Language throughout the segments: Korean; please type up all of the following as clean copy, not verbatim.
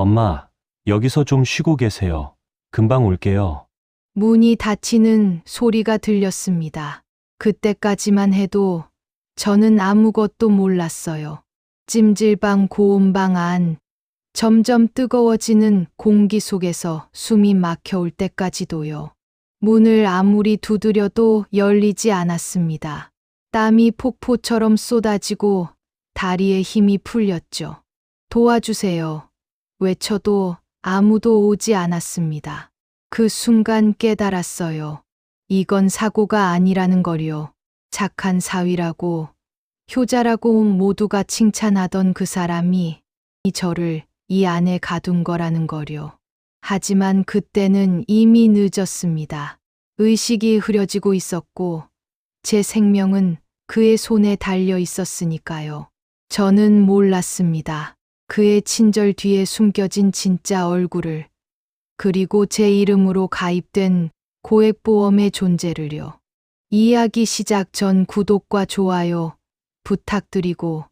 엄마, 여기서 좀 쉬고 계세요. 금방 올게요. 문이 닫히는 소리가 들렸습니다. 그때까지만 해도 저는 아무것도 몰랐어요. 찜질방 고온방 안, 점점 뜨거워지는 공기 속에서 숨이 막혀올 때까지도요. 문을 아무리 두드려도 열리지 않았습니다. 땀이 폭포처럼 쏟아지고 다리에 힘이 풀렸죠. 도와주세요. 외쳐도 아무도 오지 않았습니다. 그 순간 깨달았어요. 이건 사고가 아니라는 걸요. 착한 사위라고, 효자라고 모두가 칭찬하던 그 사람이 저를 이 안에 가둔 거라는 걸요. 하지만 그때는 이미 늦었습니다. 의식이 흐려지고 있었고, 제 생명은 그의 손에 달려 있었으니까요. 저는 몰랐습니다. 그의 친절 뒤에 숨겨진 진짜 얼굴을, 그리고 제 이름으로 가입된 고액보험의 존재를요. 이야기 시작 전 구독과 좋아요 부탁드리고,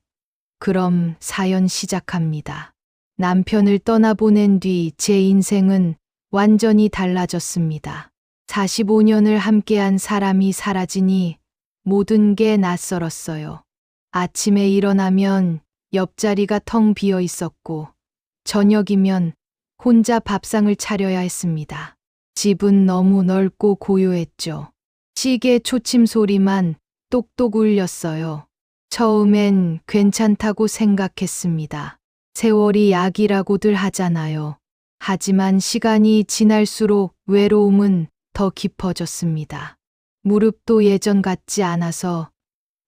그럼 사연 시작합니다. 남편을 떠나보낸 뒤 제 인생은 완전히 달라졌습니다. 45년을 함께한 사람이 사라지니 모든 게 낯설었어요. 아침에 일어나면 옆자리가 텅 비어 있었고, 저녁이면 혼자 밥상을 차려야 했습니다. 집은 너무 넓고 고요했죠. 시계 초침 소리만 똑똑 울렸어요. 처음엔 괜찮다고 생각했습니다. 세월이 약이라고들 하잖아요. 하지만 시간이 지날수록 외로움은 더 깊어졌습니다. 무릎도 예전 같지 않아서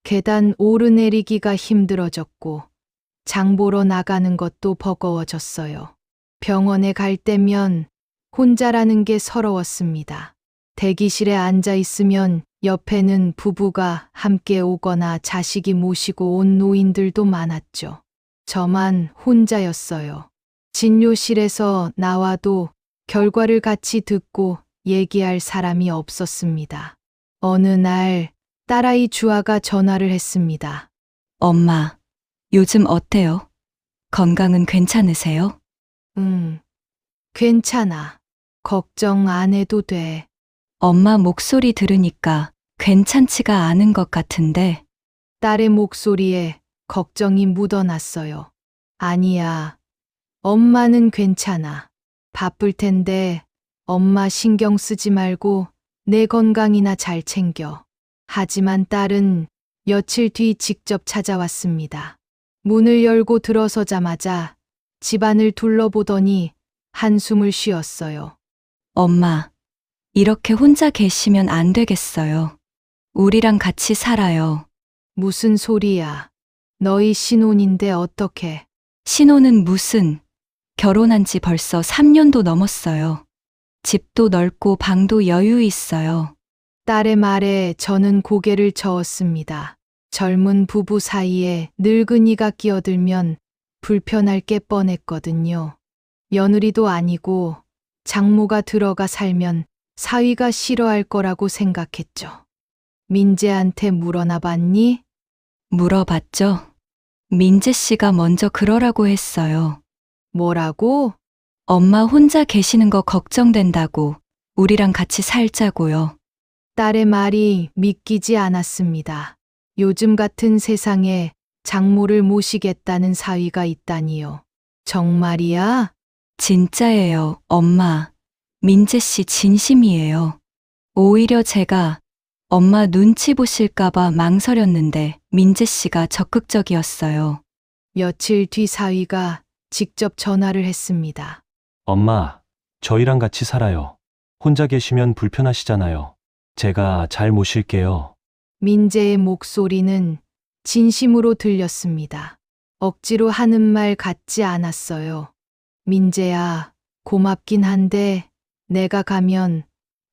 계단 오르내리기가 힘들어졌고, 장 보러 나가는 것도 버거워졌어요. 병원에 갈 때면 혼자라는 게 서러웠습니다. 대기실에 앉아 있으면 옆에는 부부가 함께 오거나 자식이 모시고 온 노인들도 많았죠. 저만 혼자였어요. 진료실에서 나와도 결과를 같이 듣고 얘기할 사람이 없었습니다. 어느 날 딸아이 주아가 전화를 했습니다. 엄마, 요즘 어때요? 건강은 괜찮으세요? 응, 괜찮아. 걱정 안 해도 돼. 엄마 목소리 들으니까 괜찮지가 않은 것 같은데. 딸의 목소리에 걱정이 묻어났어요. 아니야. 엄마는 괜찮아. 바쁠 텐데 엄마 신경 쓰지 말고 내 건강이나 잘 챙겨. 하지만 딸은 며칠 뒤 직접 찾아왔습니다. 문을 열고 들어서자마자 집안을 둘러보더니 한숨을 쉬었어요. 엄마, 이렇게 혼자 계시면 안 되겠어요. 우리랑 같이 살아요. 무슨 소리야. 너희 신혼인데 어떻게. 신혼은 무슨, 결혼한 지 벌써 3년도 넘었어요. 집도 넓고 방도 여유 있어요. 딸의 말에 저는 고개를 저었습니다. 젊은 부부 사이에 늙은이가 끼어들면 불편할 게 뻔했거든요. 며느리도 아니고 장모가 들어가 살면 사위가 싫어할 거라고 생각했죠. 민재한테 물어나 봤니? 물어봤죠? 민재 씨가 먼저 그러라고 했어요. 뭐라고? 엄마 혼자 계시는 거 걱정된다고 우리랑 같이 살자고요. 딸의 말이 믿기지 않았습니다. 요즘 같은 세상에 장모를 모시겠다는 사위가 있다니요. 정말이야? 진짜예요, 엄마. 민재 씨 진심이에요. 오히려 제가 엄마 눈치 보실까봐 망설였는데 민재 씨가 적극적이었어요. 며칠 뒤 사위가 직접 전화를 했습니다. 엄마, 저희랑 같이 살아요. 혼자 계시면 불편하시잖아요. 제가 잘 모실게요. 민재의 목소리는 진심으로 들렸습니다. 억지로 하는 말 같지 않았어요. 민재야, 고맙긴 한데 내가 가면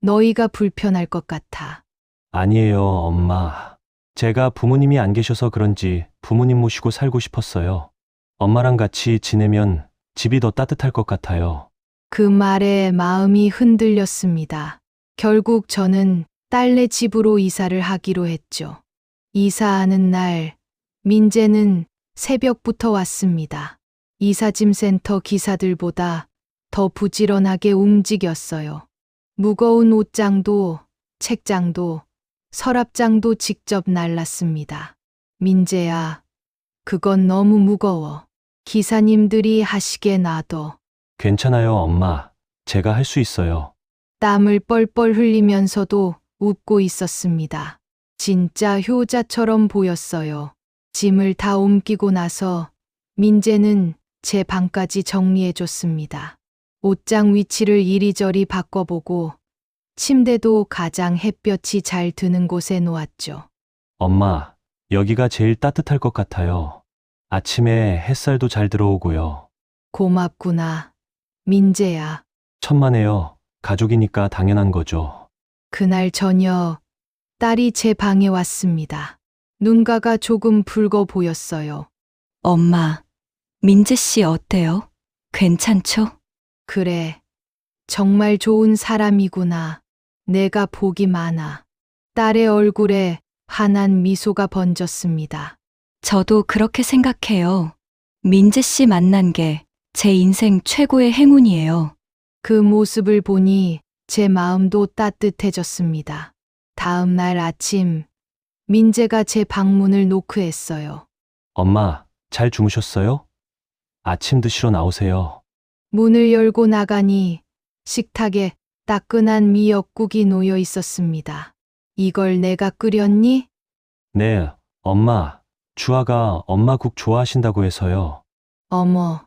너희가 불편할 것 같아. 아니에요, 엄마. 제가 부모님이 안 계셔서 그런지 부모님 모시고 살고 싶었어요. 엄마랑 같이 지내면 집이 더 따뜻할 것 같아요. 그 말에 마음이 흔들렸습니다. 결국 저는 딸네 집으로 이사를 하기로 했죠. 이사하는 날, 민재는 새벽부터 왔습니다. 이사짐센터 기사들보다 더 부지런하게 움직였어요. 무거운 옷장도, 책장도, 서랍장도 직접 날랐습니다. 민재야, 그건 너무 무거워. 기사님들이 하시게 놔둬. 괜찮아요, 엄마. 제가 할 수 있어요. 땀을 뻘뻘 흘리면서도 웃고 있었습니다. 진짜 효자처럼 보였어요. 짐을 다 옮기고 나서 민재는 제 방까지 정리해줬습니다. 옷장 위치를 이리저리 바꿔보고 침대도 가장 햇볕이 잘 드는 곳에 놓았죠. 엄마, 여기가 제일 따뜻할 것 같아요. 아침에 햇살도 잘 들어오고요. 고맙구나, 민재야. 천만에요. 가족이니까 당연한 거죠. 그날 저녁 딸이 제 방에 왔습니다. 눈가가 조금 붉어 보였어요. 엄마, 민재 씨 어때요? 괜찮죠? 그래, 정말 좋은 사람이구나. 내가 복이 많아. 딸의 얼굴에 환한 미소가 번졌습니다. 저도 그렇게 생각해요. 민재 씨 만난 게 제 인생 최고의 행운이에요. 그 모습을 보니 제 마음도 따뜻해졌습니다. 다음 날 아침, 민재가 제 방문을 노크했어요. 엄마, 잘 주무셨어요? 아침 드시러 나오세요. 문을 열고 나가니 식탁에 따끈한 미역국이 놓여 있었습니다. 이걸 내가 끓였니? 네, 엄마. 주아가 엄마 국 좋아하신다고 해서요. 어머,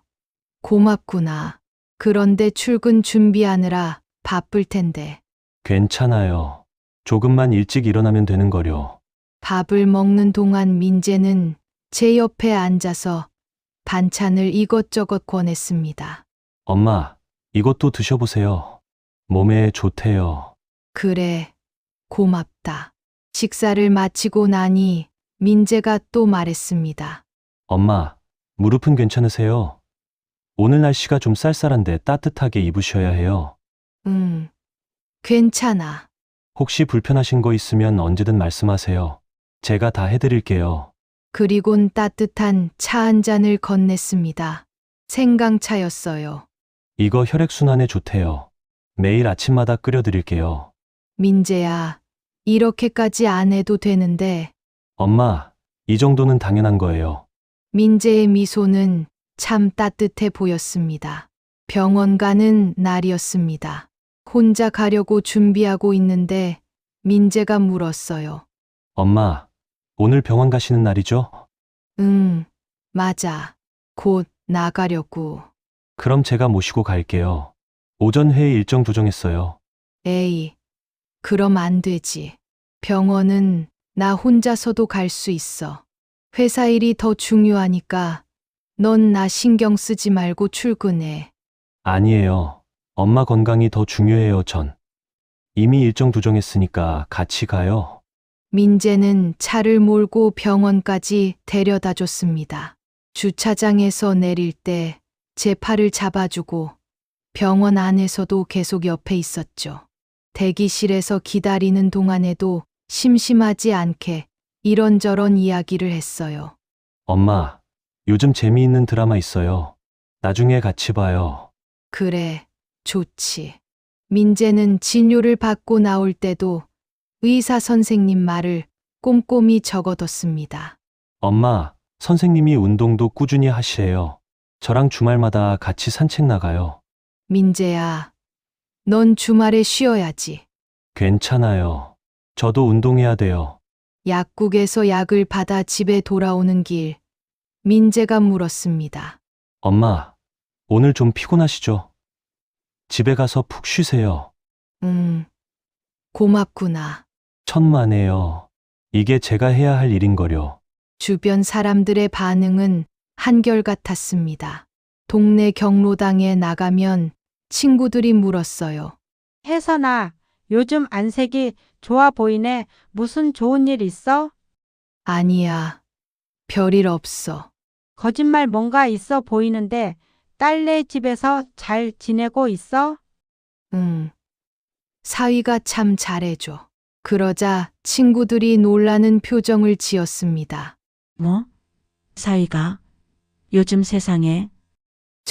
고맙구나. 그런데 출근 준비하느라 바쁠 텐데. 괜찮아요. 조금만 일찍 일어나면 되는 거요. 밥을 먹는 동안 민재는 제 옆에 앉아서 반찬을 이것저것 권했습니다. 엄마, 이것도 드셔보세요. 몸에 좋대요. 그래, 고맙다. 식사를 마치고 나니 민재가 또 말했습니다. 엄마, 무릎은 괜찮으세요? 오늘 날씨가 좀 쌀쌀한데 따뜻하게 입으셔야 해요. 응, 괜찮아. 혹시 불편하신 거 있으면 언제든 말씀하세요. 제가 다 해드릴게요. 그리곤 따뜻한 차 한 잔을 건넸습니다. 생강차였어요. 이거 혈액순환에 좋대요. 매일 아침마다 끓여드릴게요. 민재야, 이렇게까지 안 해도 되는데. 엄마, 이 정도는 당연한 거예요. 민재의 미소는 참 따뜻해 보였습니다. 병원 가는 날이었습니다. 혼자 가려고 준비하고 있는데 민재가 물었어요. 엄마, 오늘 병원 가시는 날이죠? 응, 맞아. 곧 나가려고. 그럼 제가 모시고 갈게요. 오전 회의 일정 조정했어요. 에이, 그럼 안 되지. 병원은 나 혼자서도 갈 수 있어. 회사 일이 더 중요하니까 넌 나 신경 쓰지 말고 출근해. 아니에요. 엄마 건강이 더 중요해요, 전. 이미 일정 조정했으니까 같이 가요. 민재는 차를 몰고 병원까지 데려다 줬습니다. 주차장에서 내릴 때 제 팔을 잡아주고 병원 안에서도 계속 옆에 있었죠. 대기실에서 기다리는 동안에도 심심하지 않게 이런저런 이야기를 했어요. 엄마, 요즘 재미있는 드라마 있어요. 나중에 같이 봐요. 그래, 좋지. 민재는 진료를 받고 나올 때도 의사 선생님 말을 꼼꼼히 적어뒀습니다. 엄마, 선생님이 운동도 꾸준히 하시래요. 저랑 주말마다 같이 산책 나가요. 민재야, 넌 주말에 쉬어야지. 괜찮아요. 저도 운동해야 돼요. 약국에서 약을 받아 집에 돌아오는 길, 민재가 물었습니다. 엄마, 오늘 좀 피곤하시죠? 집에 가서 푹 쉬세요. 고맙구나. 천만에요. 이게 제가 해야 할 일인 거려. 주변 사람들의 반응은 한결같았습니다. 동네 경로당에 나가면 친구들이 물었어요. 혜선아, 요즘 안색이 좋아 보이네. 무슨 좋은 일 있어? 아니야, 별일 없어. 거짓말 뭔가 있어 보이는데 딸네 집에서 잘 지내고 있어? 응. 사위가 참 잘해줘. 그러자 친구들이 놀라는 표정을 지었습니다. 뭐? 사위가 요즘 세상에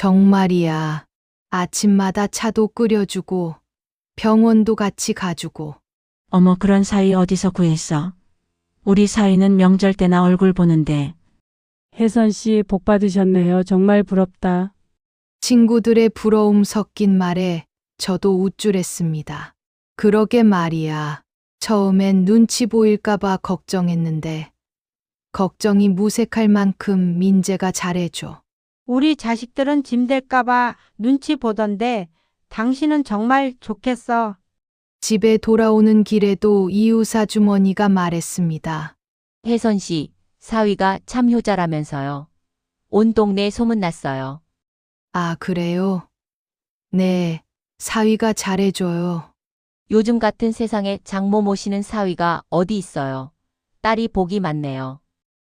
정말이야. 아침마다 차도 끓여주고 병원도 같이 가주고. 어머, 그런 사위 어디서 구했어? 우리 사위는 명절 때나 얼굴 보는데. 혜선 씨 복 받으셨네요. 정말 부럽다. 친구들의 부러움 섞인 말에 저도 우쭐했습니다. 그러게 말이야. 처음엔 눈치 보일까봐 걱정했는데 걱정이 무색할 만큼 민재가 잘해줘. 우리 자식들은 짐 될까봐 눈치 보던데 당신은 정말 좋겠어. 집에 돌아오는 길에도 이웃 아주머니가 말했습니다. 혜선 씨, 사위가 참 효자라면서요. 온 동네에 소문났어요. 아, 그래요? 네, 사위가 잘해줘요. 요즘 같은 세상에 장모 모시는 사위가 어디 있어요. 딸이 복이 많네요.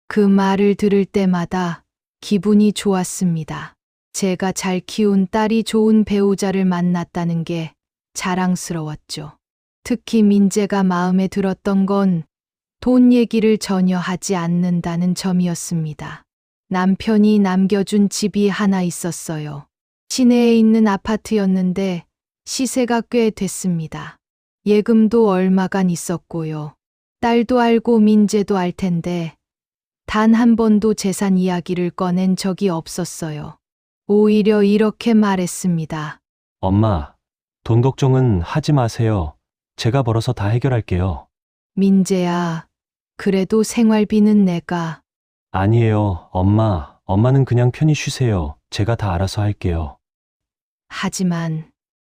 그 말을 들을 때마다 기분이 좋았습니다. 제가 잘 키운 딸이 좋은 배우자를 만났다는 게 자랑스러웠죠. 특히 민재가 마음에 들었던 건 돈 얘기를 전혀 하지 않는다는 점이었습니다. 남편이 남겨준 집이 하나 있었어요. 시내에 있는 아파트였는데 시세가 꽤 됐습니다. 예금도 얼마간 있었고요. 딸도 알고 민재도 알 텐데 단 한 번도 재산 이야기를 꺼낸 적이 없었어요. 오히려 이렇게 말했습니다. 엄마, 돈 걱정은 하지 마세요. 제가 벌어서 다 해결할게요. 민재야, 그래도 생활비는 내가. 아니에요, 엄마. 엄마는 그냥 편히 쉬세요. 제가 다 알아서 할게요. 하지만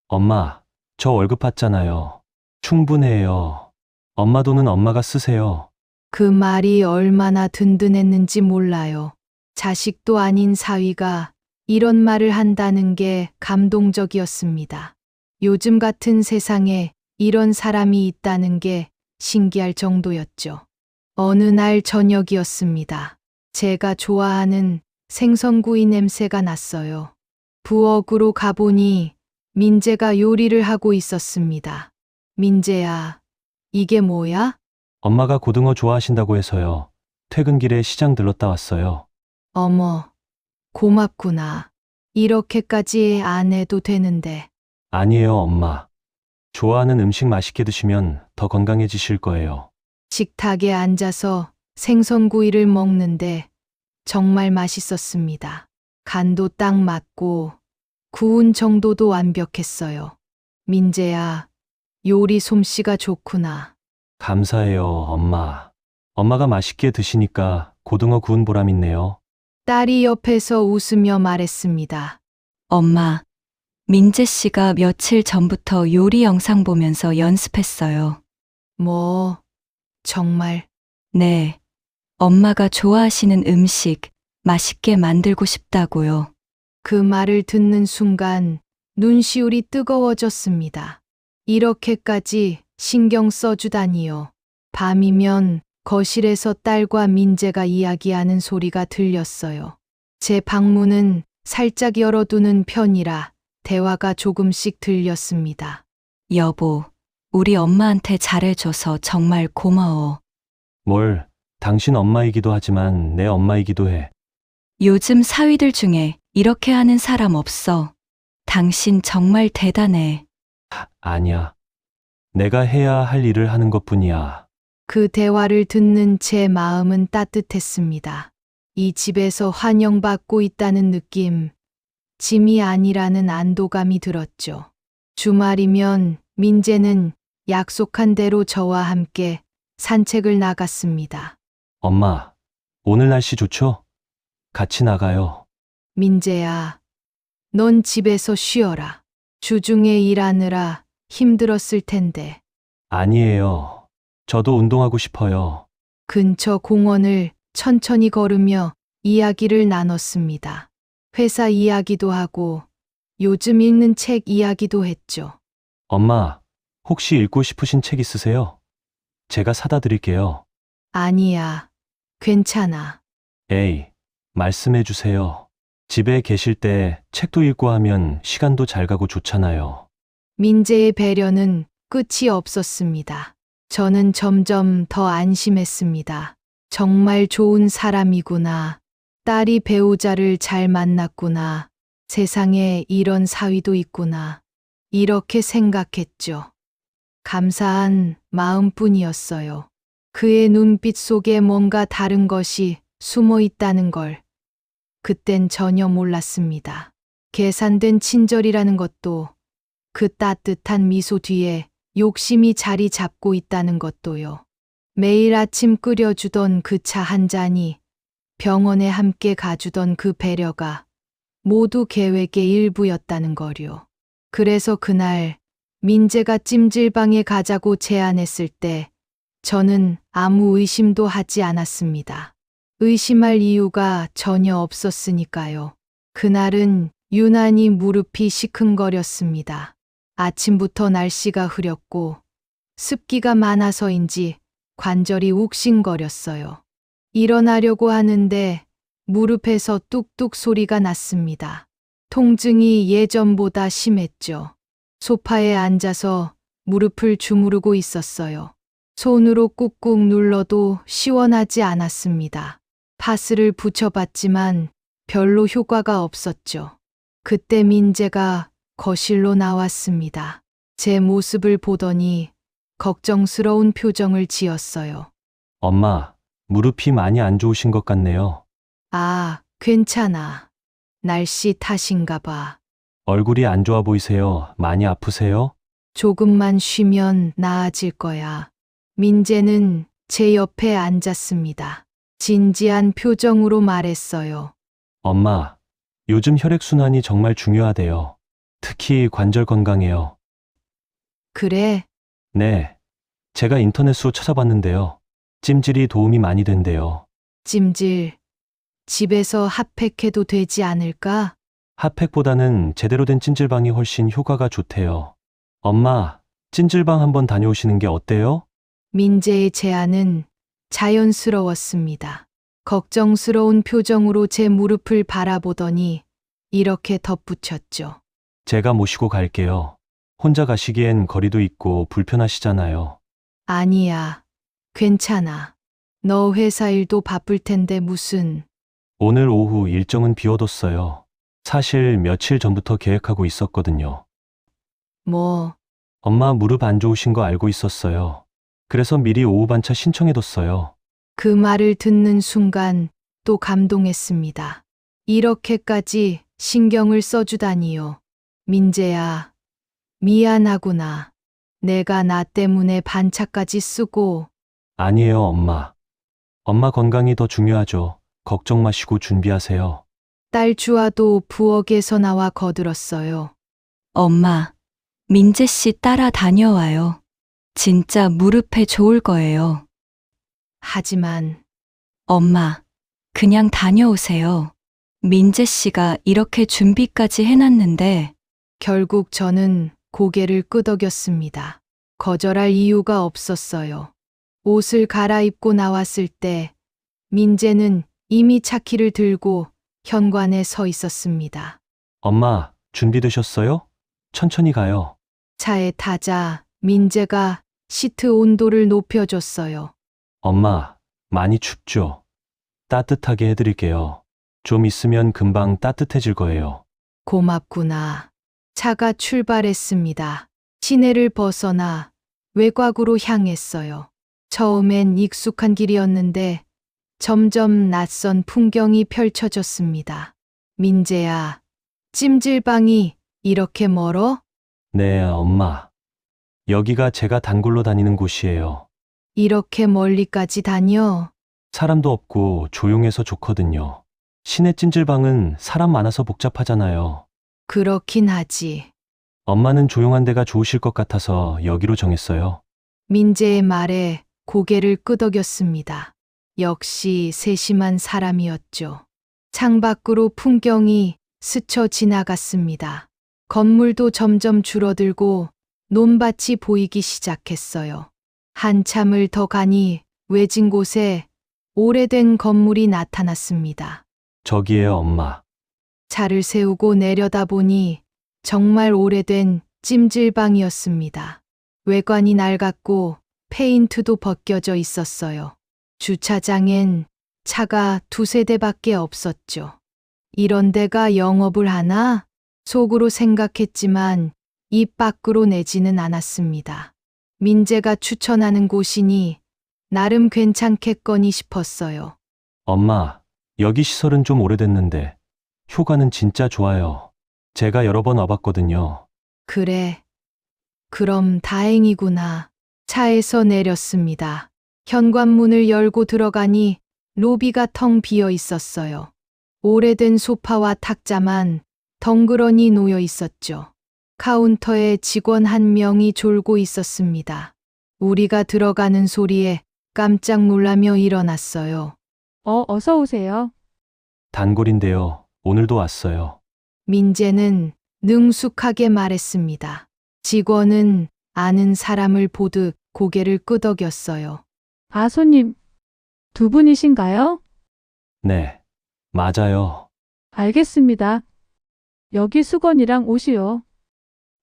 엄마, 저 월급 받잖아요. 충분해요. 엄마 돈은 엄마가 쓰세요. 그 말이 얼마나 든든했는지 몰라요. 자식도 아닌 사위가 이런 말을 한다는 게 감동적이었습니다. 요즘 같은 세상에 이런 사람이 있다는 게 신기할 정도였죠. 어느 날 저녁이었습니다. 제가 좋아하는 생선구이 냄새가 났어요. 부엌으로 가보니 민재가 요리를 하고 있었습니다. 민재야, 이게 뭐야? 엄마가 고등어 좋아하신다고 해서요. 퇴근길에 시장 들렀다 왔어요. 어머, 고맙구나. 이렇게까지 안 해도 되는데. 아니에요, 엄마. 좋아하는 음식 맛있게 드시면 더 건강해지실 거예요. 식탁에 앉아서 생선구이를 먹는데 정말 맛있었습니다. 간도 딱 맞고 구운 정도도 완벽했어요. 민재야, 요리 솜씨가 좋구나. 감사해요, 엄마. 엄마가 맛있게 드시니까 고등어 구운 보람 있네요. 딸이 옆에서 웃으며 말했습니다. 엄마, 민재 씨가 며칠 전부터 요리 영상 보면서 연습했어요. 뭐, 정말. 네. 엄마가 좋아하시는 음식 맛있게 만들고 싶다고요. 그 말을 듣는 순간 눈시울이 뜨거워졌습니다. 이렇게까지 신경 써주다니요. 밤이면 거실에서 딸과 민재가 이야기하는 소리가 들렸어요. 제 방문은 살짝 열어두는 편이라 대화가 조금씩 들렸습니다. 여보, 우리 엄마한테 잘해줘서 정말 고마워. 뭘, 당신 엄마이기도 하지만 내 엄마이기도 해. 요즘 사위들 중에 이렇게 하는 사람 없어. 당신 정말 대단해. 아니야. 내가 해야 할 일을 하는 것뿐이야. 그 대화를 듣는 제 마음은 따뜻했습니다. 이 집에서 환영받고 있다는 느낌, 짐이 아니라는 안도감이 들었죠. 주말이면 민재는 약속한 대로 저와 함께 산책을 나갔습니다. 엄마, 오늘 날씨 좋죠? 같이 나가요. 민재야, 넌 집에서 쉬어라. 주중에 일하느라 힘들었을 텐데. 아니에요. 저도 운동하고 싶어요. 근처 공원을 천천히 걸으며 이야기를 나눴습니다. 회사 이야기도 하고 요즘 읽는 책 이야기도 했죠. 엄마, 혹시 읽고 싶으신 책 있으세요? 제가 사다 드릴게요. 아니야, 괜찮아. 에이, 말씀해 주세요. 집에 계실 때 책도 읽고 하면 시간도 잘 가고 좋잖아요. 민재의 배려는 끝이 없었습니다. 저는 점점 더 안심했습니다. 정말 좋은 사람이구나. 딸이 배우자를 잘 만났구나. 세상에 이런 사위도 있구나. 이렇게 생각했죠. 감사한 마음뿐이었어요. 그의 눈빛 속에 뭔가 다른 것이 숨어 있다는 걸 그땐 전혀 몰랐습니다. 계산된 친절이라는 것도, 그 따뜻한 미소 뒤에 욕심이 자리 잡고 있다는 것도요. 매일 아침 끓여주던 그 차 한 잔이, 병원에 함께 가주던 그 배려가 모두 계획의 일부였다는 거요. 그래서 그날 민재가 찜질방에 가자고 제안했을 때 저는 아무 의심도 하지 않았습니다. 의심할 이유가 전혀 없었으니까요. 그날은 유난히 무릎이 시큰거렸습니다. 아침부터 날씨가 흐렸고 습기가 많아서인지 관절이 욱신거렸어요. 일어나려고 하는데 무릎에서 뚝뚝 소리가 났습니다. 통증이 예전보다 심했죠. 소파에 앉아서 무릎을 주무르고 있었어요. 손으로 꾹꾹 눌러도 시원하지 않았습니다. 파스를 붙여봤지만 별로 효과가 없었죠. 그때 민재가 거실로 나왔습니다. 제 모습을 보더니 걱정스러운 표정을 지었어요. 엄마, 무릎이 많이 안 좋으신 것 같네요. 아, 괜찮아. 날씨 탓인가 봐. 얼굴이 안 좋아 보이세요. 많이 아프세요? 조금만 쉬면 나아질 거야. 민재는 제 옆에 앉았습니다. 진지한 표정으로 말했어요. 엄마, 요즘 혈액순환이 정말 중요하대요. 특히 관절 건강에요. 그래, 네. 제가 인터넷으로 찾아봤는데요. 찜질이 도움이 많이 된대요. 찜질. 집에서 핫팩해도 되지 않을까? 핫팩보다는 제대로 된 찜질방이 훨씬 효과가 좋대요. 엄마, 찜질방 한번 다녀오시는 게 어때요? 민재의 제안은 자연스러웠습니다. 걱정스러운 표정으로 제 무릎을 바라보더니 이렇게 덧붙였죠. 제가 모시고 갈게요. 혼자 가시기엔 거리도 있고 불편하시잖아요. 아니야, 괜찮아. 너 회사 일도 바쁠 텐데 무슨. 오늘 오후 일정은 비워뒀어요. 사실 며칠 전부터 계획하고 있었거든요. 뭐, 엄마 무릎 안 좋으신 거 알고 있었어요. 그래서 미리 오후 반차 신청해뒀어요. 그 말을 듣는 순간 또 감동했습니다. 이렇게까지 신경을 써주다니요. 민재야, 미안하구나. 내가 나 때문에 반차까지 쓰고. 아니에요, 엄마. 엄마 건강이 더 중요하죠. 걱정 마시고 준비하세요. 딸 주아도 부엌에서 나와 거들었어요. 엄마, 민재 씨 따라 다녀와요. 진짜 무릎에 좋을 거예요. 하지만 엄마, 그냥 다녀오세요. 민재 씨가 이렇게 준비까지 해놨는데, 결국 저는 고개를 끄덕였습니다. 거절할 이유가 없었어요. 옷을 갈아입고 나왔을 때 민재는 이미 차키를 들고 현관에 서 있었습니다. 엄마, 준비되셨어요? 천천히 가요. 차에 타자 민재가 시트 온도를 높여줬어요. 엄마, 많이 춥죠? 따뜻하게 해드릴게요. 좀 있으면 금방 따뜻해질 거예요. 고맙구나. 차가 출발했습니다. 시내를 벗어나 외곽으로 향했어요. 처음엔 익숙한 길이었는데 점점 낯선 풍경이 펼쳐졌습니다. 민재야, 찜질방이 이렇게 멀어? 네, 엄마. 여기가 제가 단골로 다니는 곳이에요. 이렇게 멀리까지 다녀? 사람도 없고 조용해서 좋거든요. 시내 찜질방은 사람 많아서 복잡하잖아요. 그렇긴 하지. 엄마는 조용한 데가 좋으실 것 같아서 여기로 정했어요. 민재의 말에 고개를 끄덕였습니다. 역시 세심한 사람이었죠. 창밖으로 풍경이 스쳐 지나갔습니다. 건물도 점점 줄어들고 논밭이 보이기 시작했어요. 한참을 더 가니 외진 곳에 오래된 건물이 나타났습니다. 저기에요, 엄마. 차를 세우고 내려다보니 정말 오래된 찜질방이었습니다. 외관이 낡았고 페인트도 벗겨져 있었어요. 주차장엔 차가 두세 대밖에 없었죠. 이런 데가 영업을 하나? 속으로 생각했지만 입 밖으로 내지는 않았습니다. 민재가 추천하는 곳이니 나름 괜찮겠거니 싶었어요. 엄마, 여기 시설은 좀 오래됐는데 효과는 진짜 좋아요. 제가 여러 번 와봤거든요. 그래. 그럼 다행이구나. 차에서 내렸습니다. 현관문을 열고 들어가니 로비가 텅 비어 있었어요. 오래된 소파와 탁자만 덩그러니 놓여 있었죠. 카운터에 직원 한 명이 졸고 있었습니다. 우리가 들어가는 소리에 깜짝 놀라며 일어났어요. 어서 오세요. 단골인데요. 오늘도 왔어요. 민재는 능숙하게 말했습니다. 직원은 아는 사람을 보듯 고개를 끄덕였어요. 아, 손님. 두 분이신가요? 네, 맞아요. 알겠습니다. 여기 수건이랑 옷이요.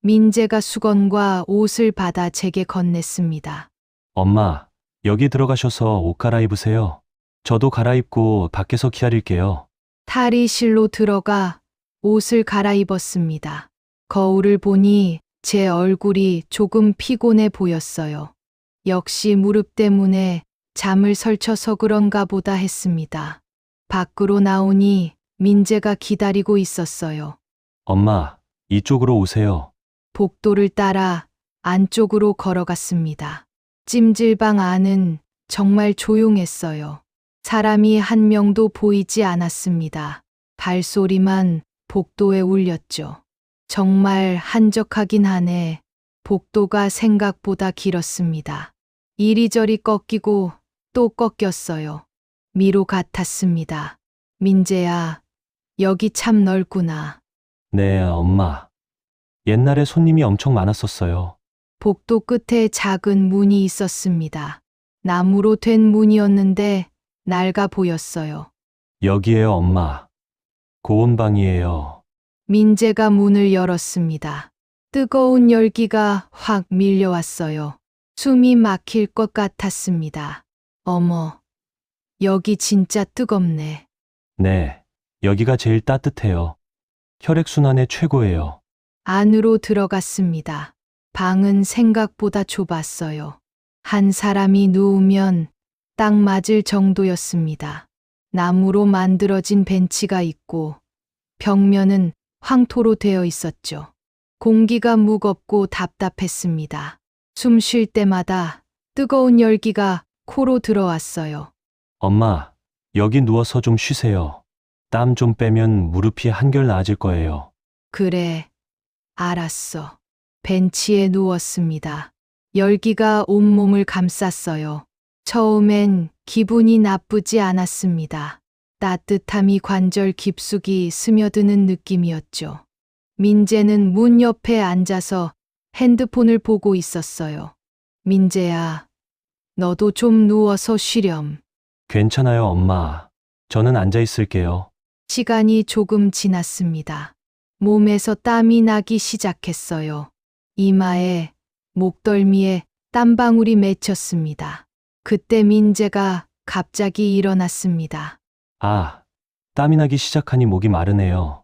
민재가 수건과 옷을 받아 제게 건넸습니다. 엄마, 여기 들어가셔서 옷 갈아입으세요. 저도 갈아입고 밖에서 기다릴게요. 탈의실로 들어가 옷을 갈아입었습니다. 거울을 보니 제 얼굴이 조금 피곤해 보였어요. 역시 무릎 때문에 잠을 설쳐서 그런가 보다 했습니다. 밖으로 나오니 민재가 기다리고 있었어요. 엄마, 이쪽으로 오세요. 복도를 따라 안쪽으로 걸어갔습니다. 찜질방 안은 정말 조용했어요. 사람이 한 명도 보이지 않았습니다. 발소리만 복도에 울렸죠. 정말 한적하긴 하네. 복도가 생각보다 길었습니다. 이리저리 꺾이고 또 꺾였어요. 미로 같았습니다. 민재야, 여기 참 넓구나. 네, 엄마. 옛날에 손님이 엄청 많았었어요. 복도 끝에 작은 문이 있었습니다. 나무로 된 문이었는데 낡아 보였어요. 여기에요, 엄마. 고온방이에요. 민재가 문을 열었습니다. 뜨거운 열기가 확 밀려왔어요. 숨이 막힐 것 같았습니다. 어머, 여기 진짜 뜨겁네. 네, 여기가 제일 따뜻해요. 혈액순환에 최고예요. 안으로 들어갔습니다. 방은 생각보다 좁았어요. 한 사람이 누우면 딱 맞을 정도였습니다. 나무로 만들어진 벤치가 있고 벽면은 황토로 되어 있었죠. 공기가 무겁고 답답했습니다. 숨 쉴 때마다 뜨거운 열기가 코로 들어왔어요. 엄마, 여기 누워서 좀 쉬세요. 땀 좀 빼면 무릎이 한결 나아질 거예요. 그래, 알았어. 벤치에 누웠습니다. 열기가 온몸을 감쌌어요. 처음엔 기분이 나쁘지 않았습니다. 따뜻함이 관절 깊숙이 스며드는 느낌이었죠. 민재는 문 옆에 앉아서 핸드폰을 보고 있었어요. 민재야, 너도 좀 누워서 쉬렴. 괜찮아요, 엄마. 저는 앉아 있을게요. 시간이 조금 지났습니다. 몸에서 땀이 나기 시작했어요. 이마에, 목덜미에 땀방울이 맺혔습니다. 그때 민재가 갑자기 일어났습니다. 아, 땀이 나기 시작하니 목이 마르네요.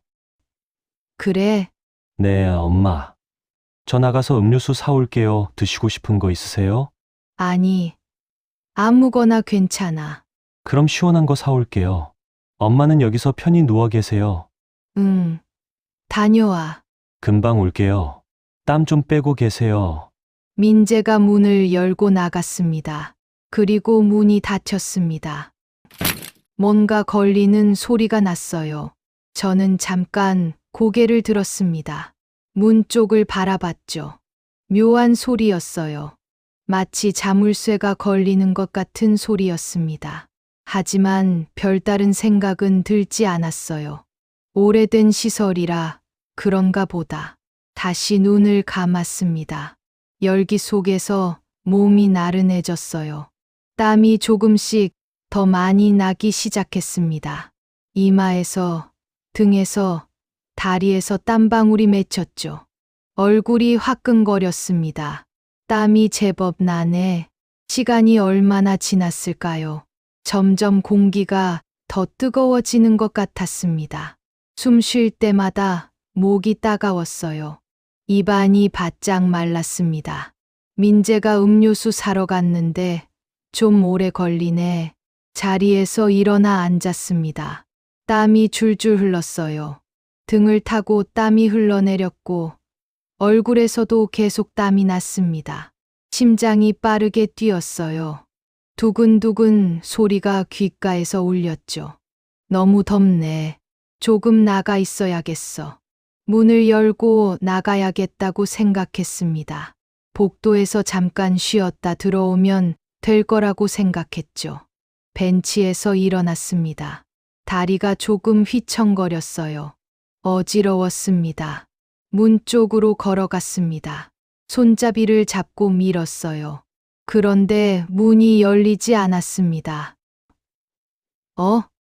그래, 네, 엄마. 저 나가서 음료수 사올게요. 드시고 싶은 거 있으세요? 아니, 아무거나 괜찮아. 그럼 시원한 거 사올게요. 엄마는 여기서 편히 누워 계세요. 응, 다녀와. 금방 올게요. 땀 좀 빼고 계세요. 민재가 문을 열고 나갔습니다. 그리고 문이 닫혔습니다. 뭔가 걸리는 소리가 났어요. 저는 잠깐 고개를 들었습니다. 문 쪽을 바라봤죠. 묘한 소리였어요. 마치 자물쇠가 걸리는 것 같은 소리였습니다. 하지만 별다른 생각은 들지 않았어요. 오래된 시설이라 그런가 보다. 다시 눈을 감았습니다. 열기 속에서 몸이 나른해졌어요. 땀이 조금씩 더 많이 나기 시작했습니다. 이마에서, 등에서, 다리에서 땀방울이 맺혔죠. 얼굴이 화끈거렸습니다. 땀이 제법 나네. 시간이 얼마나 지났을까요? 점점 공기가 더 뜨거워지는 것 같았습니다. 숨 쉴 때마다 목이 따가웠어요. 입안이 바짝 말랐습니다. 민재가 음료수 사러 갔는데 좀 오래 걸리네. 자리에서 일어나 앉았습니다. 땀이 줄줄 흘렀어요. 등을 타고 땀이 흘러내렸고 얼굴에서도 계속 땀이 났습니다. 심장이 빠르게 뛰었어요. 두근두근 소리가 귓가에서 울렸죠. 너무 덥네. 조금 나가 있어야겠어. 문을 열고 나가야겠다고 생각했습니다. 복도에서 잠깐 쉬었다 들어오면 될 거라고 생각했죠. 벤치에서 일어났습니다. 다리가 조금 휘청거렸어요. 어지러웠습니다. 문 쪽으로 걸어갔습니다. 손잡이를 잡고 밀었어요. 그런데 문이 열리지 않았습니다.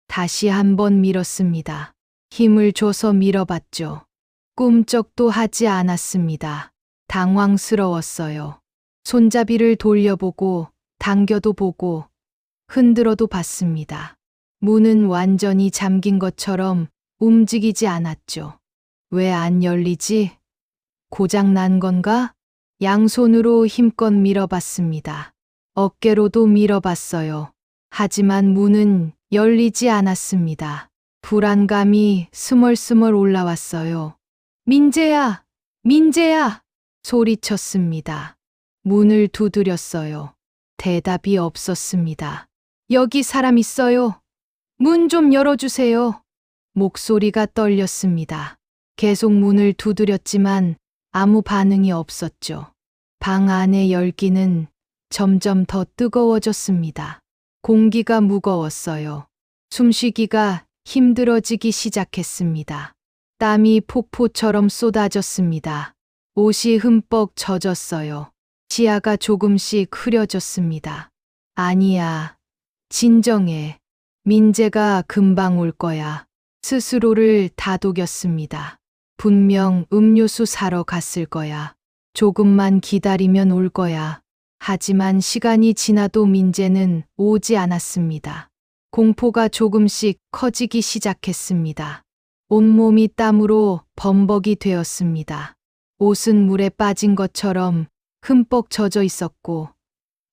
다시 한번 밀었습니다. 힘을 줘서 밀어봤죠. 꿈쩍도 하지 않았습니다. 당황스러웠어요. 손잡이를 돌려보고 당겨도 보고 흔들어도 봤습니다. 문은 완전히 잠긴 것처럼 움직이지 않았죠. 왜 안 열리지? 고장 난 건가? 양손으로 힘껏 밀어봤습니다. 어깨로도 밀어봤어요. 하지만 문은 열리지 않았습니다. 불안감이 스멀스멀 올라왔어요. 민재야! 민재야! 소리쳤습니다. 문을 두드렸어요. 대답이 없었습니다. 여기 사람 있어요. 문 좀 열어주세요. 목소리가 떨렸습니다. 계속 문을 두드렸지만 아무 반응이 없었죠. 방 안의 열기는 점점 더 뜨거워졌습니다. 공기가 무거웠어요. 숨쉬기가 힘들어지기 시작했습니다. 땀이 폭포처럼 쏟아졌습니다. 옷이 흠뻑 젖었어요. 치아가 조금씩 흐려졌습니다. 아니야. 진정해. 민재가 금방 올 거야. 스스로를 다독였습니다. 분명 음료수 사러 갔을 거야. 조금만 기다리면 올 거야. 하지만 시간이 지나도 민재는 오지 않았습니다. 공포가 조금씩 커지기 시작했습니다. 온몸이 땀으로 범벅이 되었습니다. 옷은 물에 빠진 것처럼 흠뻑 젖어 있었고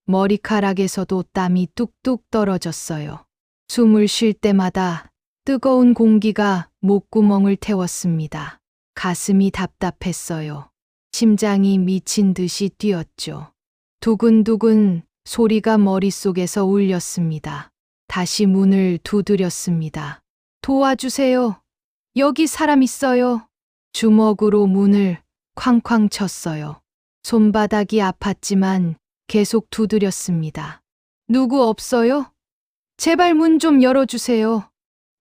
머리카락에서도 땀이 뚝뚝 떨어졌어요. 숨을 쉴 때마다 뜨거운 공기가 목구멍을 태웠습니다. 가슴이 답답했어요. 심장이 미친 듯이 뛰었죠. 두근두근 소리가 머릿속에서 울렸습니다. 다시 문을 두드렸습니다. 도와주세요. 여기 사람 있어요. 주먹으로 문을 쾅쾅 쳤어요. 손바닥이 아팠지만 계속 두드렸습니다. 누구 없어요? 제발 문 좀 열어주세요.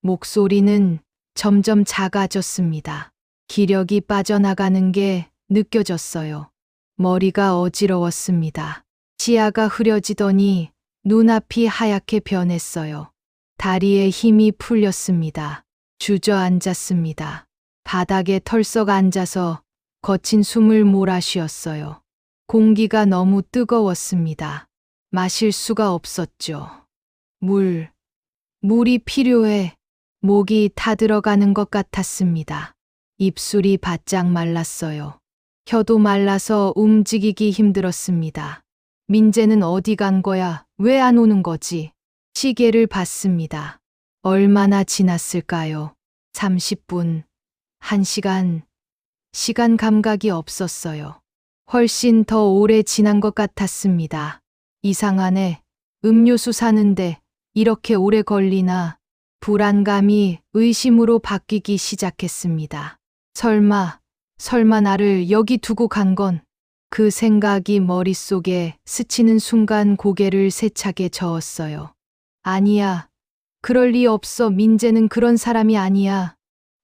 목소리는 점점 작아졌습니다. 기력이 빠져나가는 게 느껴졌어요. 머리가 어지러웠습니다. 시야가 흐려지더니 눈앞이 하얗게 변했어요. 다리에 힘이 풀렸습니다. 주저앉았습니다. 바닥에 털썩 앉아서 거친 숨을 몰아쉬었어요. 공기가 너무 뜨거웠습니다. 마실 수가 없었죠. 물이 필요해. 목이 타들어가는 것 같았습니다. 입술이 바짝 말랐어요. 혀도 말라서 움직이기 힘들었습니다. 민재는 어디 간 거야? 왜 안 오는 거지? 시계를 봤습니다. 얼마나 지났을까요? 30분, 1시간. 시간 감각이 없었어요. 훨씬 더 오래 지난 것 같았습니다. 이상하네. 음료수 사는데 이렇게 오래 걸리나. 불안감이 의심으로 바뀌기 시작했습니다. 설마 나를 여기 두고 간 건? 그 생각이 머릿속에 스치는 순간 고개를 세차게 저었어요. 아니야. 그럴 리 없어. 민재는 그런 사람이 아니야.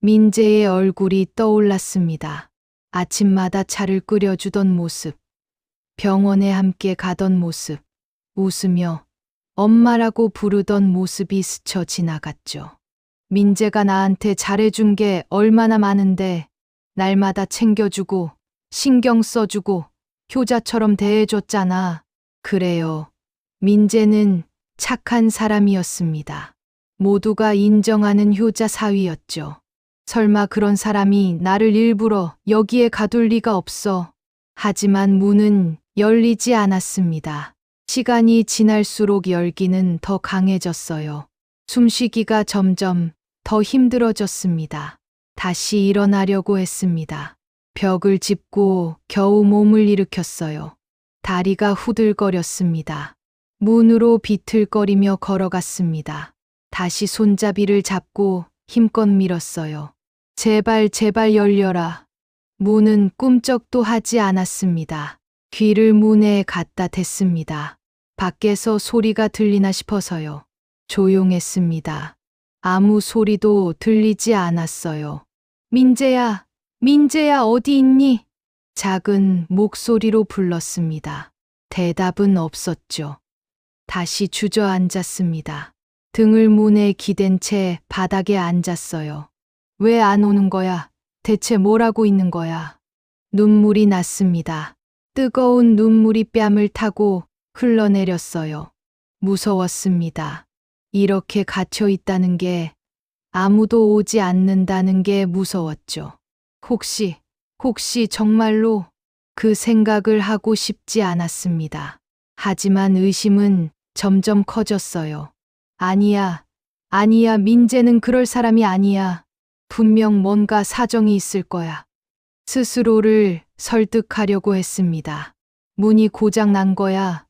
민재의 얼굴이 떠올랐습니다. 아침마다 차를 끓여주던 모습. 병원에 함께 가던 모습. 웃으며 엄마라고 부르던 모습이 스쳐 지나갔죠. 민재가 나한테 잘해준 게 얼마나 많은데 날마다 챙겨주고 신경 써주고 효자처럼 대해줬잖아. 그래요. 민재는 착한 사람이었습니다. 모두가 인정하는 효자 사위였죠. 설마 그런 사람이 나를 일부러 여기에 가둘 리가 없어. 하지만 문은 열리지 않았습니다. 시간이 지날수록 열기는 더 강해졌어요. 숨쉬기가 점점 더 힘들어졌습니다. 다시 일어나려고 했습니다. 벽을 짚고 겨우 몸을 일으켰어요. 다리가 후들거렸습니다. 문으로 비틀거리며 걸어갔습니다. 다시 손잡이를 잡고 힘껏 밀었어요. 제발, 제발 열려라. 문은 꿈쩍도 하지 않았습니다. 귀를 문에 갖다 댔습니다. 밖에서 소리가 들리나 싶어서요. 조용했습니다. 아무 소리도 들리지 않았어요. 민재야, 민재야, 어디 있니? 작은 목소리로 불렀습니다. 대답은 없었죠. 다시 주저앉았습니다. 등을 문에 기댄 채 바닥에 앉았어요. 왜 안 오는 거야? 대체 뭘 하고 있는 거야? 눈물이 났습니다. 뜨거운 눈물이 뺨을 타고 흘러내렸어요. 무서웠습니다. 이렇게 갇혀 있다는 게, 아무도 오지 않는다는 게 무서웠죠. 혹시 정말로 그 생각을 하고 싶지 않았습니다. 하지만 의심은 점점 커졌어요. 아니야, 민재는 그럴 사람이 아니야. 분명 뭔가 사정이 있을 거야. 스스로를 설득하려고 했습니다. 문이 고장 난 거야.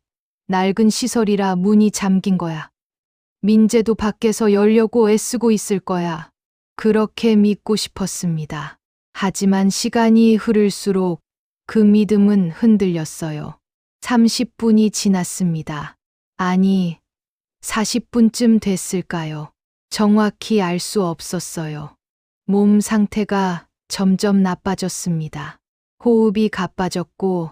낡은 시설이라 문이 잠긴 거야. 민재도 밖에서 열려고 애쓰고 있을 거야. 그렇게 믿고 싶었습니다. 하지만 시간이 흐를수록 그 믿음은 흔들렸어요. 30분이 지났습니다. 아니, 40분쯤 됐을까요? 정확히 알 수 없었어요. 몸 상태가 점점 나빠졌습니다. 호흡이 가빠졌고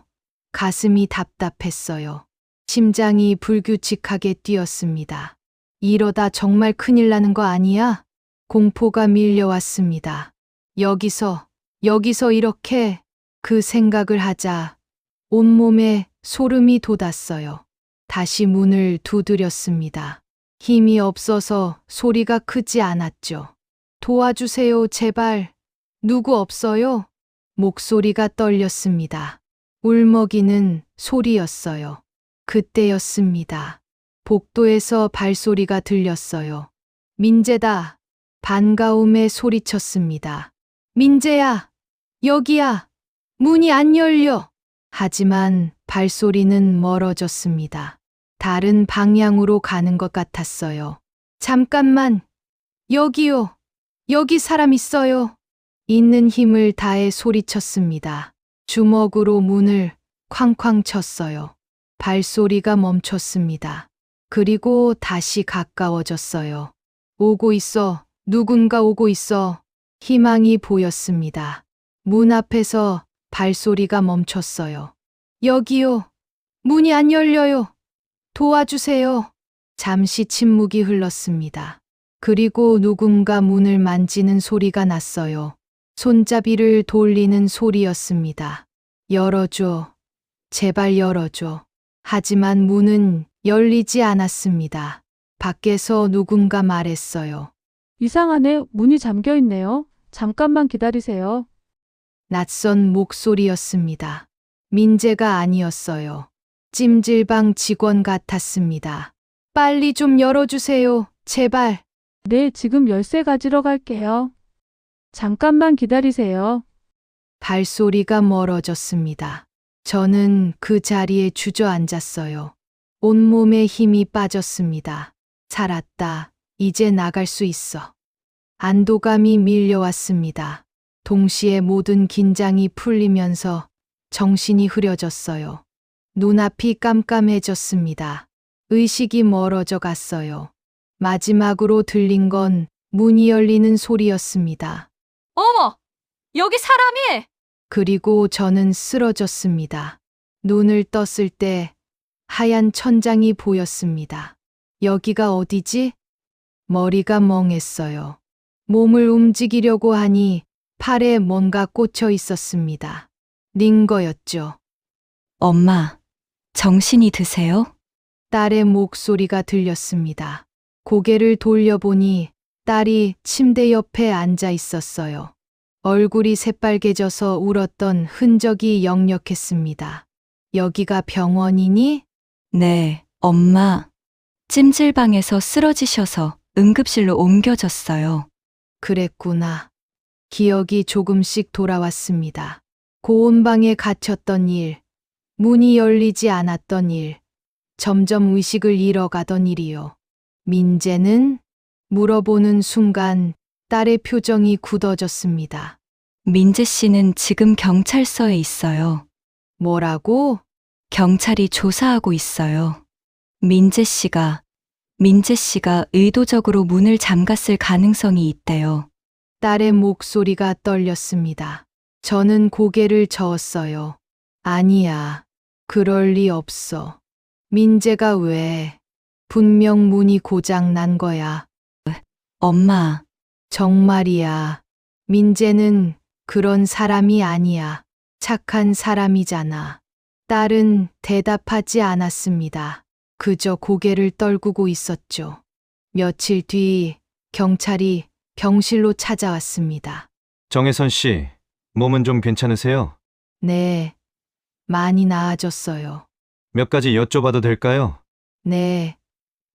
가슴이 답답했어요. 심장이 불규칙하게 뛰었습니다. 이러다 정말 큰일 나는 거 아니야? 공포가 밀려왔습니다. 여기서 이렇게 그 생각을 하자 온몸에 소름이 돋았어요. 다시 문을 두드렸습니다. 힘이 없어서 소리가 크지 않았죠. 도와주세요, 제발. 누구 없어요? 목소리가 떨렸습니다. 울먹이는 소리였어요. 그때였습니다. 복도에서 발소리가 들렸어요. 민재다. 반가움에 소리쳤습니다. 민재야, 여기야. 문이 안 열려. 하지만 발소리는 멀어졌습니다. 다른 방향으로 가는 것 같았어요. 잠깐만. 여기요. 여기 사람 있어요. 있는 힘을 다해 소리쳤습니다. 주먹으로 문을 쾅쾅 쳤어요. 발소리가 멈췄습니다. 그리고 다시 가까워졌어요. 오고 있어. 누군가 오고 있어. 희망이 보였습니다. 문 앞에서 발소리가 멈췄어요. 여기요. 문이 안 열려요. 도와주세요. 잠시 침묵이 흘렀습니다. 그리고 누군가 문을 만지는 소리가 났어요. 손잡이를 돌리는 소리였습니다. 열어줘. 제발 열어줘. 하지만 문은 열리지 않았습니다. 밖에서 누군가 말했어요. 이상하네. 문이 잠겨 있네요. 잠깐만 기다리세요. 낯선 목소리였습니다. 민재가 아니었어요. 찜질방 직원 같았습니다. 빨리 좀 열어주세요. 제발. 네, 지금 열쇠 가지러 갈게요. 잠깐만 기다리세요. 발소리가 멀어졌습니다. 저는 그 자리에 주저앉았어요. 온몸에 힘이 빠졌습니다. 살았다. 이제 나갈 수 있어. 안도감이 밀려왔습니다. 동시에 모든 긴장이 풀리면서 정신이 흐려졌어요. 눈앞이 깜깜해졌습니다. 의식이 멀어져 갔어요. 마지막으로 들린 건 문이 열리는 소리였습니다. 어머! 여기 사람이! 그리고 저는 쓰러졌습니다. 눈을 떴을 때 하얀 천장이 보였습니다. 여기가 어디지? 머리가 멍했어요. 몸을 움직이려고 하니 팔에 뭔가 꽂혀 있었습니다. 링거였죠. 엄마, 정신이 드세요? 딸의 목소리가 들렸습니다. 고개를 돌려보니 딸이 침대 옆에 앉아 있었어요. 얼굴이 새빨개져서 울었던 흔적이 역력했습니다. 여기가 병원이니? 네, 엄마. 찜질방에서 쓰러지셔서 응급실로 옮겨졌어요. 그랬구나. 기억이 조금씩 돌아왔습니다. 고온방에 갇혔던 일, 문이 열리지 않았던 일, 점점 의식을 잃어가던 일이요. 민재는? 물어보는 순간 딸의 표정이 굳어졌습니다. 민재 씨는 지금 경찰서에 있어요. 뭐라고? 경찰이 조사하고 있어요. 민재 씨가 의도적으로 문을 잠갔을 가능성이 있대요. 딸의 목소리가 떨렸습니다. 저는 고개를 저었어요. 아니야. 그럴 리 없어. 민재가 왜? 분명 문이 고장 난 거야. 엄마, 정말이야. 민재는 그런 사람이 아니야. 착한 사람이잖아. 딸은 대답하지 않았습니다. 그저 고개를 떨구고 있었죠. 며칠 뒤 경찰이 병실로 찾아왔습니다. 정혜선 씨, 몸은 좀 괜찮으세요? 네, 많이 나아졌어요. 몇 가지 여쭤봐도 될까요? 네,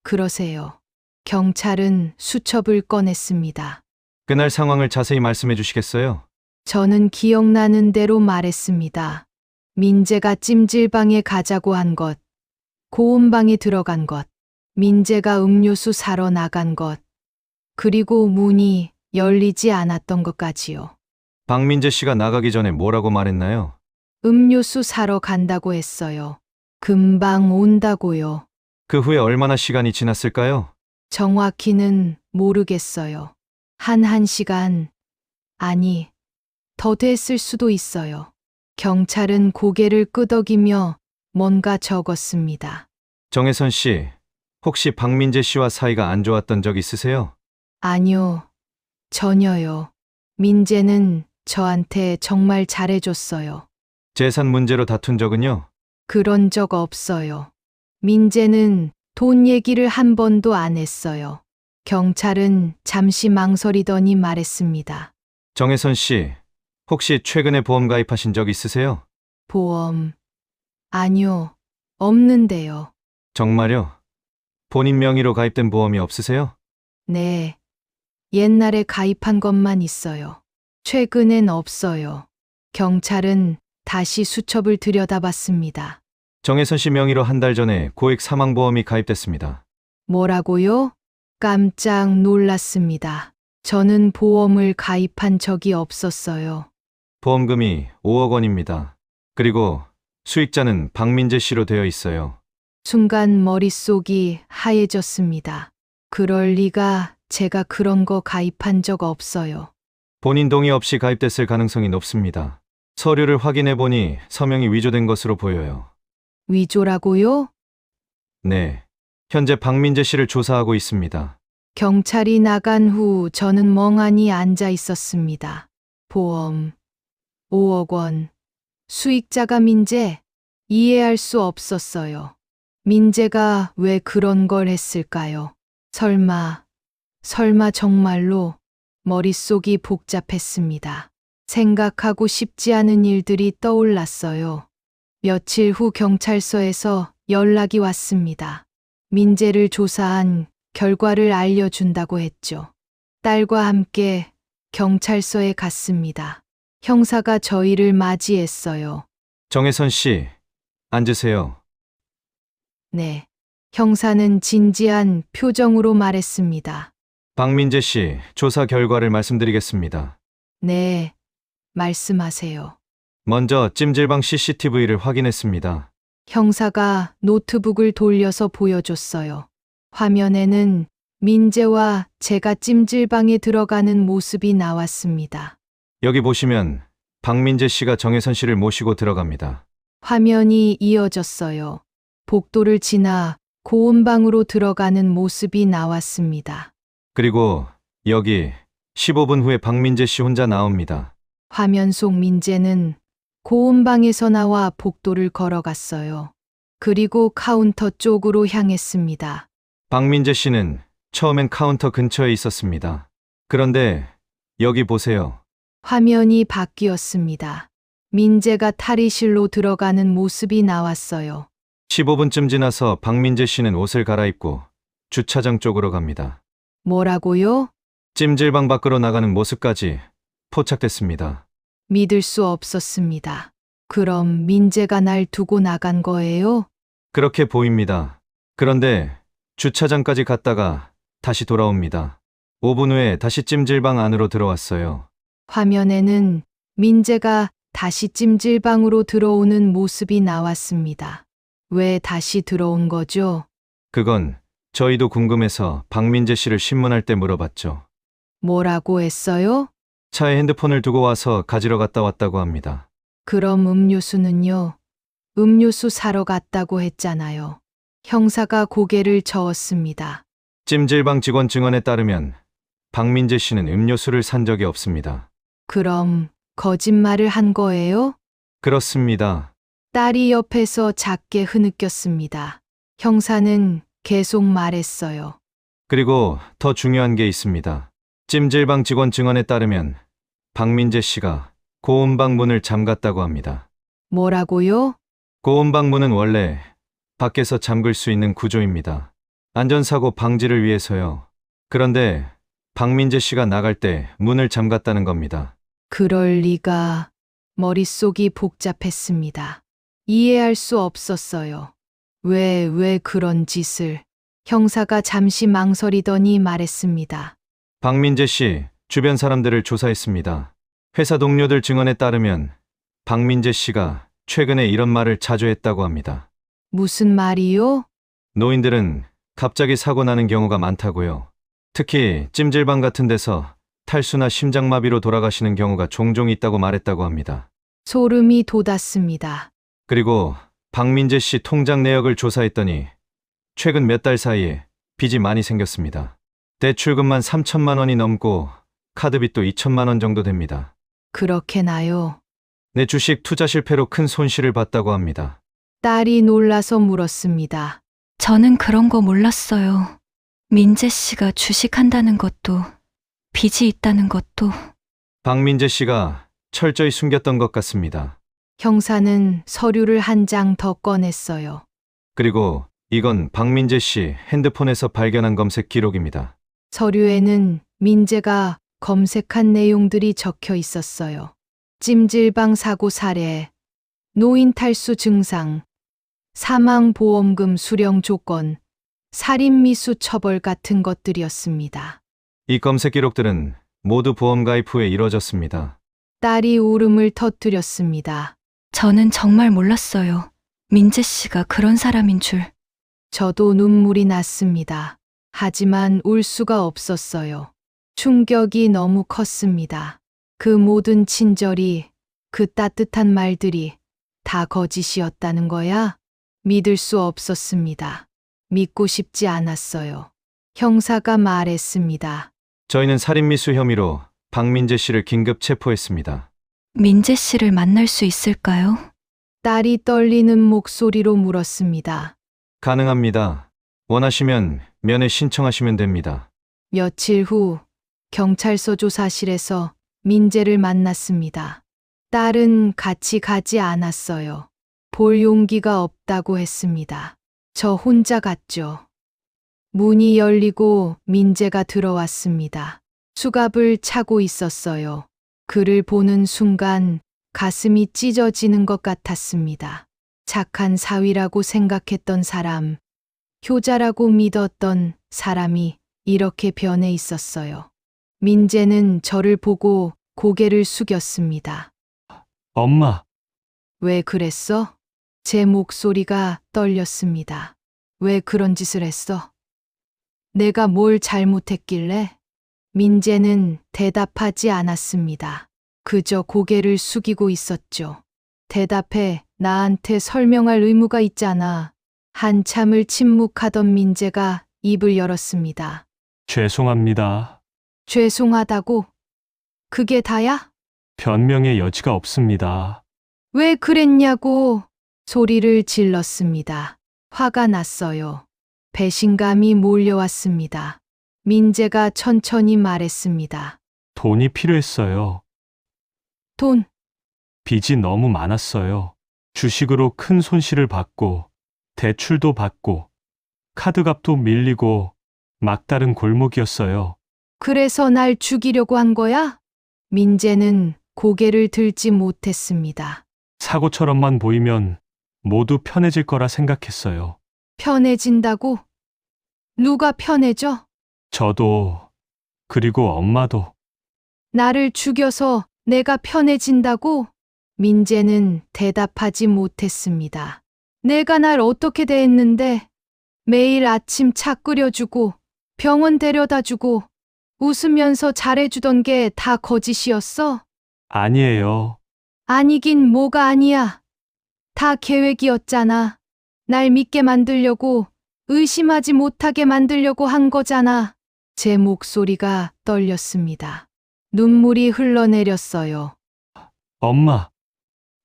그러세요. 경찰은 수첩을 꺼냈습니다. 그날 상황을 자세히 말씀해 주시겠어요? 저는 기억나는 대로 말했습니다. 민재가 찜질방에 가자고 한 것, 고온방에 들어간 것, 민재가 음료수 사러 나간 것, 그리고 문이 열리지 않았던 것까지요. 박민재 씨가 나가기 전에 뭐라고 말했나요? 음료수 사러 간다고 했어요. 금방 온다고요. 그 후에 얼마나 시간이 지났을까요? 정확히는 모르겠어요. 한 시간, 아니, 더 됐을 수도 있어요. 경찰은 고개를 끄덕이며 뭔가 적었습니다. 정혜선 씨, 혹시 박민재 씨와 사이가 안 좋았던 적 있으세요? 아니요, 전혀요. 민재는 저한테 정말 잘해줬어요. 재산 문제로 다툰 적은요? 그런 적 없어요. 민재는 돈 얘기를 한 번도 안 했어요. 경찰은 잠시 망설이더니 말했습니다. 정혜선 씨, 혹시 최근에 보험 가입하신 적 있으세요? 보험. 아니요, 없는데요. 정말요? 본인 명의로 가입된 보험이 없으세요? 네. 옛날에 가입한 것만 있어요. 최근엔 없어요. 경찰은 다시 수첩을 들여다봤습니다. 정혜선 씨 명의로 한 달 전에 고액 사망보험이 가입됐습니다. 뭐라고요? 깜짝 놀랐습니다. 저는 보험을 가입한 적이 없었어요. 보험금이 5억 원입니다. 그리고 수익자는 박민재 씨로 되어 있어요. 순간 머릿속이 하얘졌습니다. 그럴 리가 제가 그런 거 가입한 적 없어요. 본인 동의 없이 가입됐을 가능성이 높습니다. 서류를 확인해 보니 서명이 위조된 것으로 보여요. 위조라고요? 네. 현재 박민재 씨를 조사하고 있습니다. 경찰이 나간 후 저는 멍하니 앉아 있었습니다. 보험 5억 원. 수익자가 민재? 이해할 수 없었어요. 민재가 왜 그런 걸 했을까요? 설마 정말로? 머릿속이 복잡했습니다. 생각하고 싶지 않은 일들이 떠올랐어요. 며칠 후 경찰서에서 연락이 왔습니다. 민재를 조사한 결과를 알려준다고 했죠. 딸과 함께 경찰서에 갔습니다. 형사가 저희를 맞이했어요. 정혜선 씨, 앉으세요. 네. 형사는 진지한 표정으로 말했습니다. 박민재 씨, 조사 결과를 말씀드리겠습니다. 네. 말씀하세요. 먼저 찜질방 CCTV를 확인했습니다. 형사가 노트북을 돌려서 보여줬어요. 화면에는 민재와 제가 찜질방에 들어가는 모습이 나왔습니다. 여기 보시면 박민재 씨가 정혜선 씨를 모시고 들어갑니다. 화면이 이어졌어요. 복도를 지나 고온방으로 들어가는 모습이 나왔습니다. 그리고 여기 15분 후에 박민재 씨 혼자 나옵니다. 화면 속 민재는 고온방에서 나와 복도를 걸어갔어요. 그리고 카운터 쪽으로 향했습니다. 박민재 씨는 처음엔 카운터 근처에 있었습니다. 그런데 여기 보세요. 화면이 바뀌었습니다. 민재가 탈의실로 들어가는 모습이 나왔어요. 15분쯤 지나서 박민재 씨는 옷을 갈아입고 주차장 쪽으로 갑니다. 뭐라고요? 찜질방 밖으로 나가는 모습까지 포착됐습니다. 믿을 수 없었습니다. 그럼 민재가 날 두고 나간 거예요? 그렇게 보입니다. 그런데 주차장까지 갔다가 다시 돌아옵니다. 5분 후에 다시 찜질방 안으로 들어왔어요. 화면에는 민재가 다시 찜질방으로 들어오는 모습이 나왔습니다. 왜 다시 들어온 거죠? 그건 저희도 궁금해서 박민재 씨를 신문할 때 물어봤죠. 뭐라고 했어요? 차에 핸드폰을 두고 와서 가지러 갔다 왔다고 합니다. 그럼 음료수는요? 음료수 사러 갔다고 했잖아요. 형사가 고개를 저었습니다. 찜질방 직원 증언에 따르면 박민재 씨는 음료수를 산 적이 없습니다. 그럼 거짓말을 한 거예요? 그렇습니다. 딸이 옆에서 작게 흐느꼈습니다. 형사는 계속 말했어요. 그리고 더 중요한 게 있습니다. 찜질방 직원 증언에 따르면 박민재 씨가 고온방 문을 잠갔다고 합니다. 뭐라고요? 고온방 문은 원래 밖에서 잠글 수 있는 구조입니다. 안전사고 방지를 위해서요. 그런데 박민재 씨가 나갈 때 문을 잠갔다는 겁니다. 그럴 리가. 머릿속이 복잡했습니다. 이해할 수 없었어요. 왜 그런 짓을? 형사가 잠시 망설이더니 말했습니다. 박민재 씨 주변 사람들을 조사했습니다. 회사 동료들 증언에 따르면 박민재 씨가 최근에 이런 말을 자주 했다고 합니다. 무슨 말이요? 노인들은 갑자기 사고 나는 경우가 많다고요. 특히 찜질방 같은 데서 탈수나 심장마비로 돌아가시는 경우가 종종 있다고 말했다고 합니다. 소름이 돋았습니다. 그리고 박민재 씨 통장 내역을 조사했더니 최근 몇 달 사이에 빚이 많이 생겼습니다. 대출금만 3천만 원이 넘고 카드빚도 2천만 원 정도 됩니다. 그렇게 나요? 내 주식 투자 실패로 큰 손실을 봤다고 합니다. 딸이 놀라서 물었습니다. 저는 그런 거 몰랐어요. 민재 씨가 주식한다는 것도, 빚이 있다는 것도. 박민재 씨가 철저히 숨겼던 것 같습니다. 형사는 서류를 한 장 더 꺼냈어요. 그리고 이건 박민재 씨 핸드폰에서 발견한 검색 기록입니다. 서류에는 민재가 검색한 내용들이 적혀 있었어요. 찜질방 사고 사례, 노인 탈수 증상, 사망보험금 수령 조건, 살인미수 처벌 같은 것들이었습니다. 이 검색 기록들은 모두 보험 가입 후에 이뤄졌습니다. 딸이 울음을 터뜨렸습니다. 저는 정말 몰랐어요. 민재 씨가 그런 사람인 줄. 저도 눈물이 났습니다. 하지만 울 수가 없었어요. 충격이 너무 컸습니다. 그 모든 친절이, 그 따뜻한 말들이 다 거짓이었다는 거야? 믿을 수 없었습니다. 믿고 싶지 않았어요. 형사가 말했습니다. 저희는 살인미수 혐의로 박민재 씨를 긴급 체포했습니다. 민재 씨를 만날 수 있을까요? 딸이 떨리는 목소리로 물었습니다. 가능합니다. 원하시면 면회 신청하시면 됩니다. 며칠 후 경찰서 조사실에서 민재를 만났습니다. 딸은 같이 가지 않았어요. 볼 용기가 없다고 했습니다. 저 혼자 갔죠. 문이 열리고 민재가 들어왔습니다. 수갑을 차고 있었어요. 그를 보는 순간 가슴이 찢어지는 것 같았습니다. 착한 사위라고 생각했던 사람, 효자라고 믿었던 사람이 이렇게 변해 있었어요. 민재는 저를 보고 고개를 숙였습니다. 엄마, 왜 그랬어? 제 목소리가 떨렸습니다. 왜 그런 짓을 했어? 내가 뭘 잘못했길래? 민재는 대답하지 않았습니다. 그저 고개를 숙이고 있었죠. 대답해, 나한테 설명할 의무가 있잖아. 한참을 침묵하던 민재가 입을 열었습니다. 죄송합니다. 죄송하다고? 그게 다야? 변명의 여지가 없습니다. 왜 그랬냐고 소리를 질렀습니다. 화가 났어요. 배신감이 몰려왔습니다. 민재가 천천히 말했습니다. 돈이 필요했어요. 돈, 빚이 너무 많았어요. 주식으로 큰 손실을 받고, 대출도 받고, 카드값도 밀리고, 막다른 골목이었어요. 그래서 날 죽이려고 한 거야? 민재는 고개를 들지 못했습니다. 사고처럼만 보이면 모두 편해질 거라 생각했어요. 편해진다고? 누가 편해져? 저도, 그리고 엄마도. 나를 죽여서 내가 편해진다고? 민재는 대답하지 못했습니다. 내가 날 어떻게 대했는데 매일 아침 차 끓여주고 병원 데려다주고 웃으면서 잘해주던 게 다 거짓이었어? 아니에요. 아니긴 뭐가 아니야. 다 계획이었잖아. 날 믿게 만들려고, 의심하지 못하게 만들려고 한 거잖아. 제 목소리가 떨렸습니다. 눈물이 흘러내렸어요. 엄마,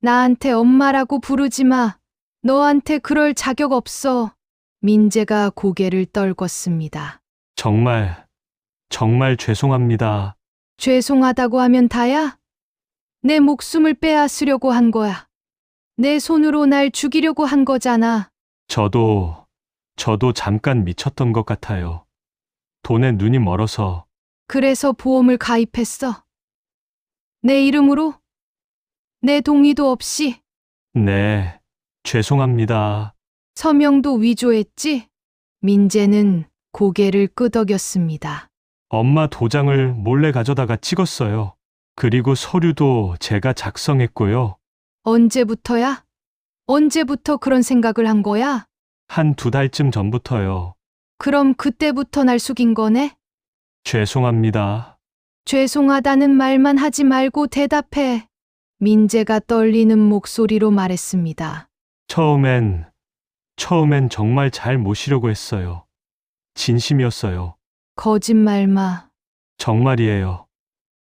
나한테 엄마라고 부르지 마. 너한테 그럴 자격 없어. 민재가 고개를 떨궜습니다. 정말 죄송합니다. 죄송하다고 하면 다야? 내 목숨을 빼앗으려고 한 거야. 내 손으로 날 죽이려고 한 거잖아. 저도 잠깐 미쳤던 것 같아요. 돈에 눈이 멀어서. 그래서 보험을 가입했어. 내 이름으로? 내 동의도 없이? 네, 죄송합니다. 서명도 위조했지? 민재는 고개를 끄덕였습니다. 엄마 도장을 몰래 가져다가 찍었어요. 그리고 서류도 제가 작성했고요. 언제부터야? 언제부터 그런 생각을 한 거야? 한 2달쯤 전부터요. 그럼 그때부터 날 속인 거네? 죄송합니다. 죄송하다는 말만 하지 말고 대답해. 민재가 떨리는 목소리로 말했습니다. 처음엔 정말 잘 모시려고 했어요. 진심이었어요. 거짓말 마. 정말이에요.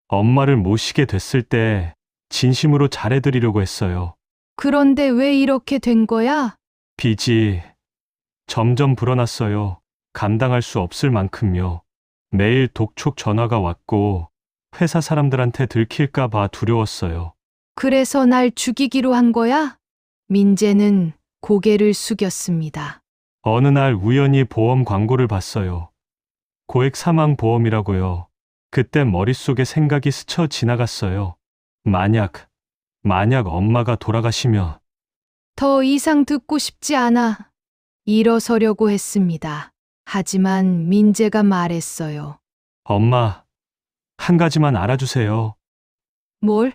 엄마를 모시게 됐을 때 진심으로 잘해드리려고 했어요. 그런데 왜 이렇게 된 거야? 빚이 점점 불어났어요. 감당할 수 없을 만큼요. 매일 독촉 전화가 왔고 회사 사람들한테 들킬까봐 두려웠어요. 그래서 날 죽이기로 한 거야? 민재는 고개를 숙였습니다. 어느 날 우연히 보험 광고를 봤어요. 고액 사망 보험이라고요. 그때 머릿속에 생각이 스쳐 지나갔어요. 만약 엄마가 돌아가시면. 더 이상 듣고 싶지 않아. 일어서려고 했습니다. 하지만 민재가 말했어요. 엄마, 한 가지만 알아주세요. 뭘?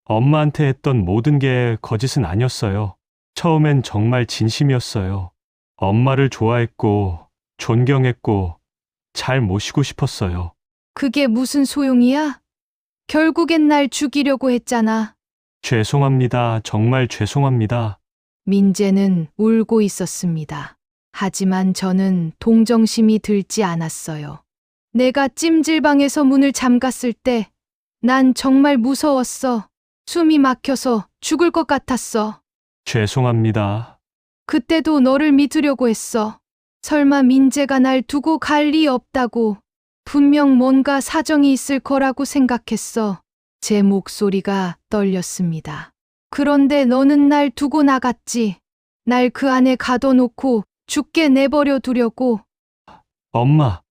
엄마한테 했던 모든 게 거짓은 아니었어요. 처음엔 정말 진심이었어요. 엄마를 좋아했고, 존경했고, 잘 모시고 싶었어요. 그게 무슨 소용이야? 결국엔 날 죽이려고 했잖아. 죄송합니다. 정말 죄송합니다. 민재는 울고 있었습니다. 하지만 저는 동정심이 들지 않았어요. 내가 찜질방에서 문을 잠갔을 때 난 정말 무서웠어. 숨이 막혀서 죽을 것 같았어. 죄송합니다. 그때도 너를 믿으려고 했어. 설마 민재가 날 두고 갈 리 없다고. 분명 뭔가 사정이 있을 거라고 생각했어. 제 목소리가 떨렸습니다. 그런데 너는 날 두고 나갔지. 날 그 안에 가둬놓고 죽게 내버려 두려고. 엄마,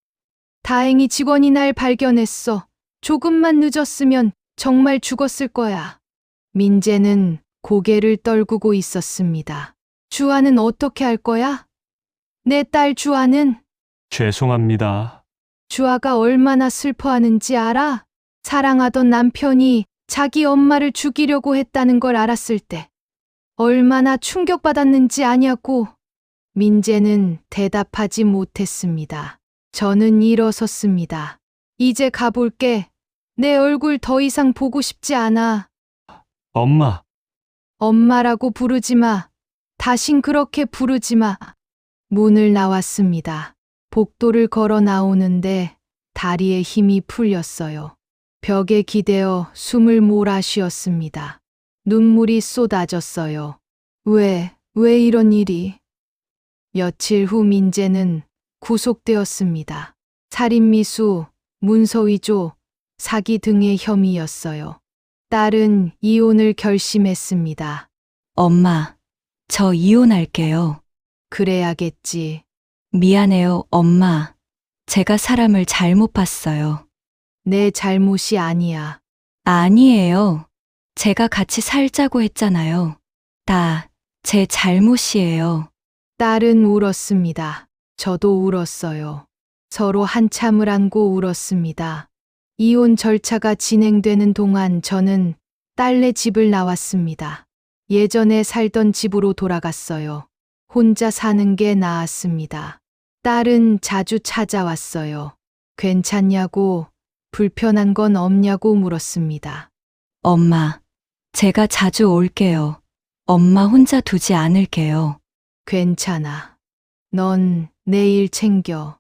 다행히 직원이 날 발견했어. 조금만 늦었으면 정말 죽었을 거야. 민재는 고개를 떨구고 있었습니다. 주아는 어떻게 할 거야? 내 딸 주아는? 죄송합니다. 주아가 얼마나 슬퍼하는지 알아? 사랑하던 남편이 자기 엄마를 죽이려고 했다는 걸 알았을 때 얼마나 충격받았는지 아냐고. 민재는 대답하지 못했습니다. 저는 일어섰습니다. 이제 가볼게. 내 얼굴 더 이상 보고 싶지 않아. 엄마, 엄마라고 부르지 마. 다신 그렇게 부르지 마. 문을 나왔습니다. 복도를 걸어 나오는데 다리에 힘이 풀렸어요. 벽에 기대어 숨을 몰아 쉬었습니다. 눈물이 쏟아졌어요. 왜 이런 일이? 며칠 후 민재는 구속되었습니다. 살인미수, 문서위조, 사기 등의 혐의였어요. 딸은 이혼을 결심했습니다. 엄마, 저 이혼할게요. 그래야겠지. 미안해요, 엄마. 제가 사람을 잘못 봤어요. 내 잘못이 아니야. 아니에요. 제가 같이 살자고 했잖아요. 다 제 잘못이에요. 딸은 울었습니다. 저도 울었어요. 서로 한참을 안고 울었습니다. 이혼 절차가 진행되는 동안 저는 딸네 집을 나왔습니다. 예전에 살던 집으로 돌아갔어요. 혼자 사는 게 나았습니다. 딸은 자주 찾아왔어요. 괜찮냐고, 불편한 건 없냐고 물었습니다. 엄마, 제가 자주 올게요. 엄마 혼자 두지 않을게요. 괜찮아. 넌 내일 챙겨.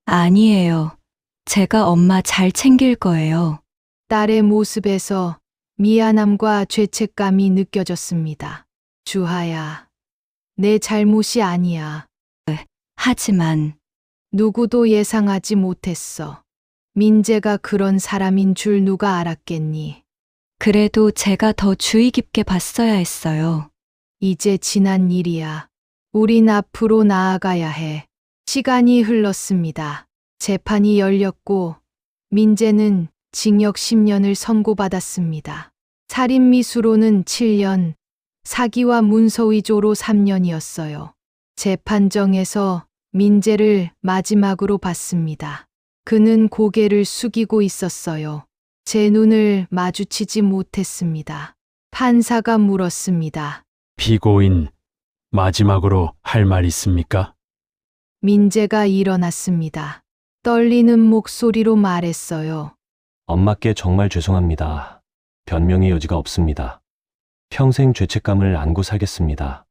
아니에요. 제가 엄마 잘 챙길 거예요. 딸의 모습에서 미안함과 죄책감이 느껴졌습니다. 주하야, 내 잘못이 아니야. 하지만 누구도 예상하지 못했어. 민재가 그런 사람인 줄 누가 알았겠니? 그래도 제가 더 주의 깊게 봤어야 했어요. 이제 지난 일이야. 우린 앞으로 나아가야 해. 시간이 흘렀습니다. 재판이 열렸고 민재는 징역 10년을 선고받았습니다. 살인미수로는 7년, 사기와 문서위조로 3년이었어요. 재판정에서 민재를 마지막으로 봤습니다. 그는 고개를 숙이고 있었어요. 제 눈을 마주치지 못했습니다. 판사가 물었습니다. 피고인, 마지막으로 할 말 있습니까? 민재가 일어났습니다. 떨리는 목소리로 말했어요. 엄마께 정말 죄송합니다. 변명의 여지가 없습니다. 평생 죄책감을 안고 살겠습니다.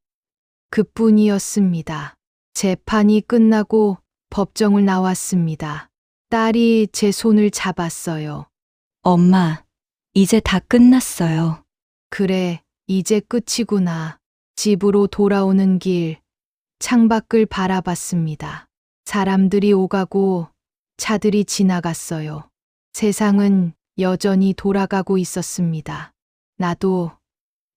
그뿐이었습니다. 재판이 끝나고 법정을 나왔습니다. 딸이 제 손을 잡았어요. 엄마, 이제 다 끝났어요. 그래, 이제 끝이구나. 집으로 돌아오는 길, 창밖을 바라봤습니다. 사람들이 오가고 차들이 지나갔어요. 세상은 여전히 돌아가고 있었습니다. 나도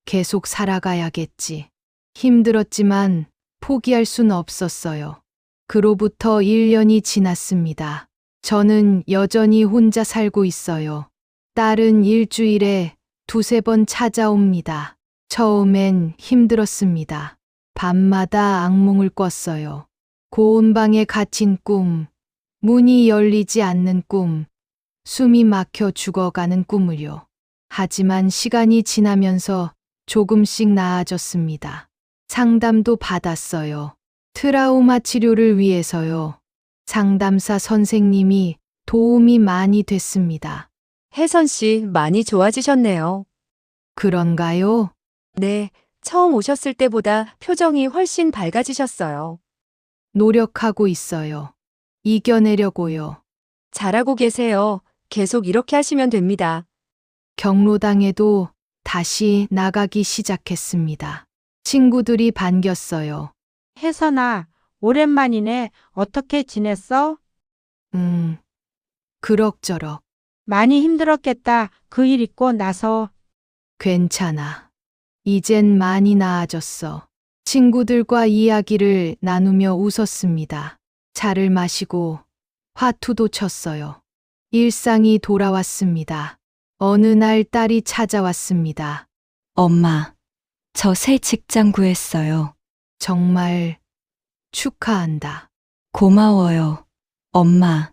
계속 살아가야겠지. 힘들었지만 포기할 순 없었어요. 그로부터 1년이 지났습니다. 저는 여전히 혼자 살고 있어요. 딸은 일주일에 2~3번 찾아옵니다. 처음엔 힘들었습니다. 밤마다 악몽을 꿨어요. 고운 방에 갇힌 꿈, 문이 열리지 않는 꿈, 숨이 막혀 죽어가는 꿈을요. 하지만 시간이 지나면서 조금씩 나아졌습니다. 상담도 받았어요. 트라우마 치료를 위해서요. 상담사 선생님이 도움이 많이 됐습니다. 혜선 씨 많이 좋아지셨네요. 그런가요? 네, 처음 오셨을 때보다 표정이 훨씬 밝아지셨어요. 노력하고 있어요. 이겨내려고요. 잘하고 계세요. 계속 이렇게 하시면 됩니다. 경로당에도 다시 나가기 시작했습니다. 친구들이 반겼어요. 혜선아, 오랜만이네. 어떻게 지냈어? 그럭저럭. 많이 힘들었겠다. 그 일 있고 나서. 괜찮아. 이젠 많이 나아졌어. 친구들과 이야기를 나누며 웃었습니다. 차를 마시고 화투도 쳤어요. 일상이 돌아왔습니다. 어느 날 딸이 찾아왔습니다. 엄마, 저 새 직장 구했어요. 정말 축하한다. 고마워요. 엄마,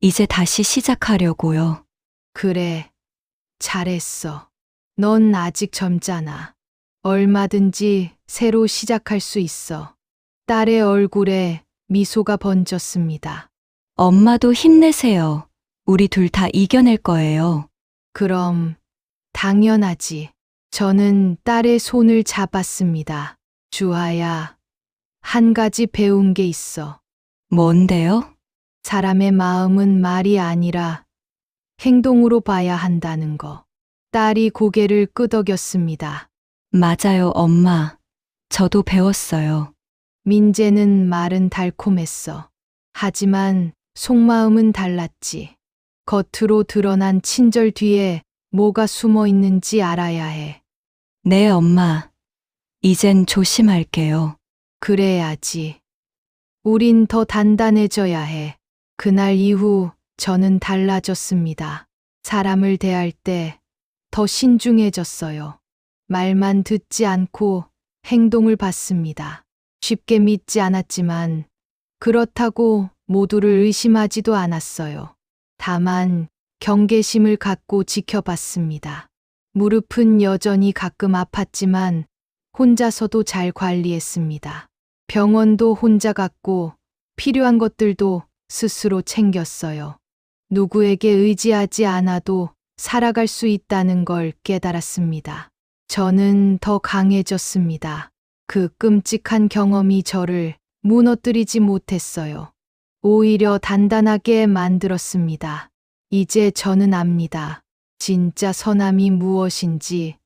이제 다시 시작하려고요. 그래, 잘했어. 넌 아직 젊잖아. 얼마든지 새로 시작할 수 있어. 딸의 얼굴에 미소가 번졌습니다. 엄마도 힘내세요. 우리 둘 다 이겨낼 거예요. 그럼, 당연하지. 저는 딸의 손을 잡았습니다. 주아야, 한 가지 배운 게 있어. 뭔데요? 사람의 마음은 말이 아니라 행동으로 봐야 한다는 거. 딸이 고개를 끄덕였습니다. 맞아요, 엄마. 저도 배웠어요. 민재는 말은 달콤했어. 하지만 속마음은 달랐지. 겉으로 드러난 친절 뒤에 뭐가 숨어 있는지 알아야 해. 네, 엄마. 이젠 조심할게요. 그래야지. 우린 더 단단해져야 해. 그날 이후 저는 달라졌습니다. 사람을 대할 때 더 신중해졌어요. 말만 듣지 않고 행동을 봤습니다. 쉽게 믿지 않았지만 그렇다고 모두를 의심하지도 않았어요. 다만 경계심을 갖고 지켜봤습니다. 무릎은 여전히 가끔 아팠지만 혼자서도 잘 관리했습니다. 병원도 혼자 갔고 필요한 것들도 스스로 챙겼어요. 누구에게 의지하지 않아도 살아갈 수 있다는 걸 깨달았습니다. 저는 더 강해졌습니다. 그 끔찍한 경험이 저를 무너뜨리지 못했어요. 오히려 단단하게 만들었습니다. 이제 저는 압니다. 진짜 선함이 무엇인지,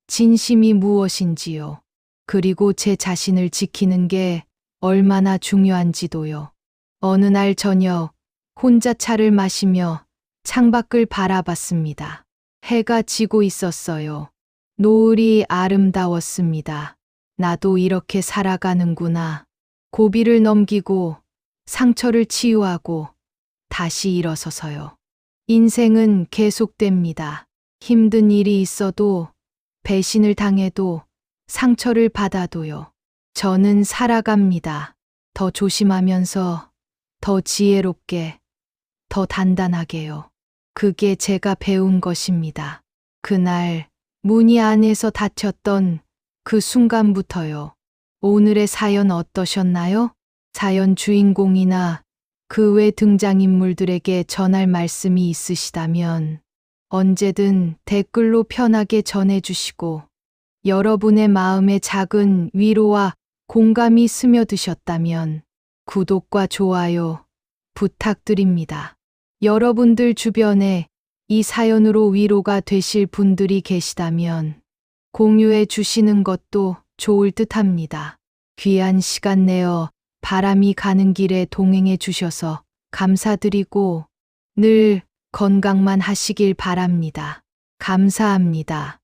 진심이 무엇인지요. 그리고 제 자신을 지키는 게 얼마나 중요한지도요. 어느 날 저녁, 혼자 차를 마시며 창밖을 바라봤습니다. 해가 지고 있었어요. 노을이 아름다웠습니다. 나도 이렇게 살아가는구나. 고비를 넘기고 상처를 치유하고 다시 일어서서요. 인생은 계속됩니다. 힘든 일이 있어도 배신을 당해도 상처를 받아도요. 저는 살아갑니다. 더 조심하면서 더 지혜롭게, 더 단단하게요. 그게 제가 배운 것입니다. 그날 문이 안에서 닫혔던 그 순간부터요. 오늘의 사연 어떠셨나요? 사연 주인공이나 그 외 등장인물들에게 전할 말씀이 있으시다면 언제든 댓글로 편하게 전해주시고 여러분의 마음에 작은 위로와 공감이 스며드셨다면 구독과 좋아요 부탁드립니다. 여러분들 주변에 이 사연으로 위로가 되실 분들이 계시다면 공유해 주시는 것도 좋을 듯 합니다. 귀한 시간 내어 바람이 가는 길에 동행해 주셔서 감사드리고 늘 건강만 하시길 바랍니다. 감사합니다.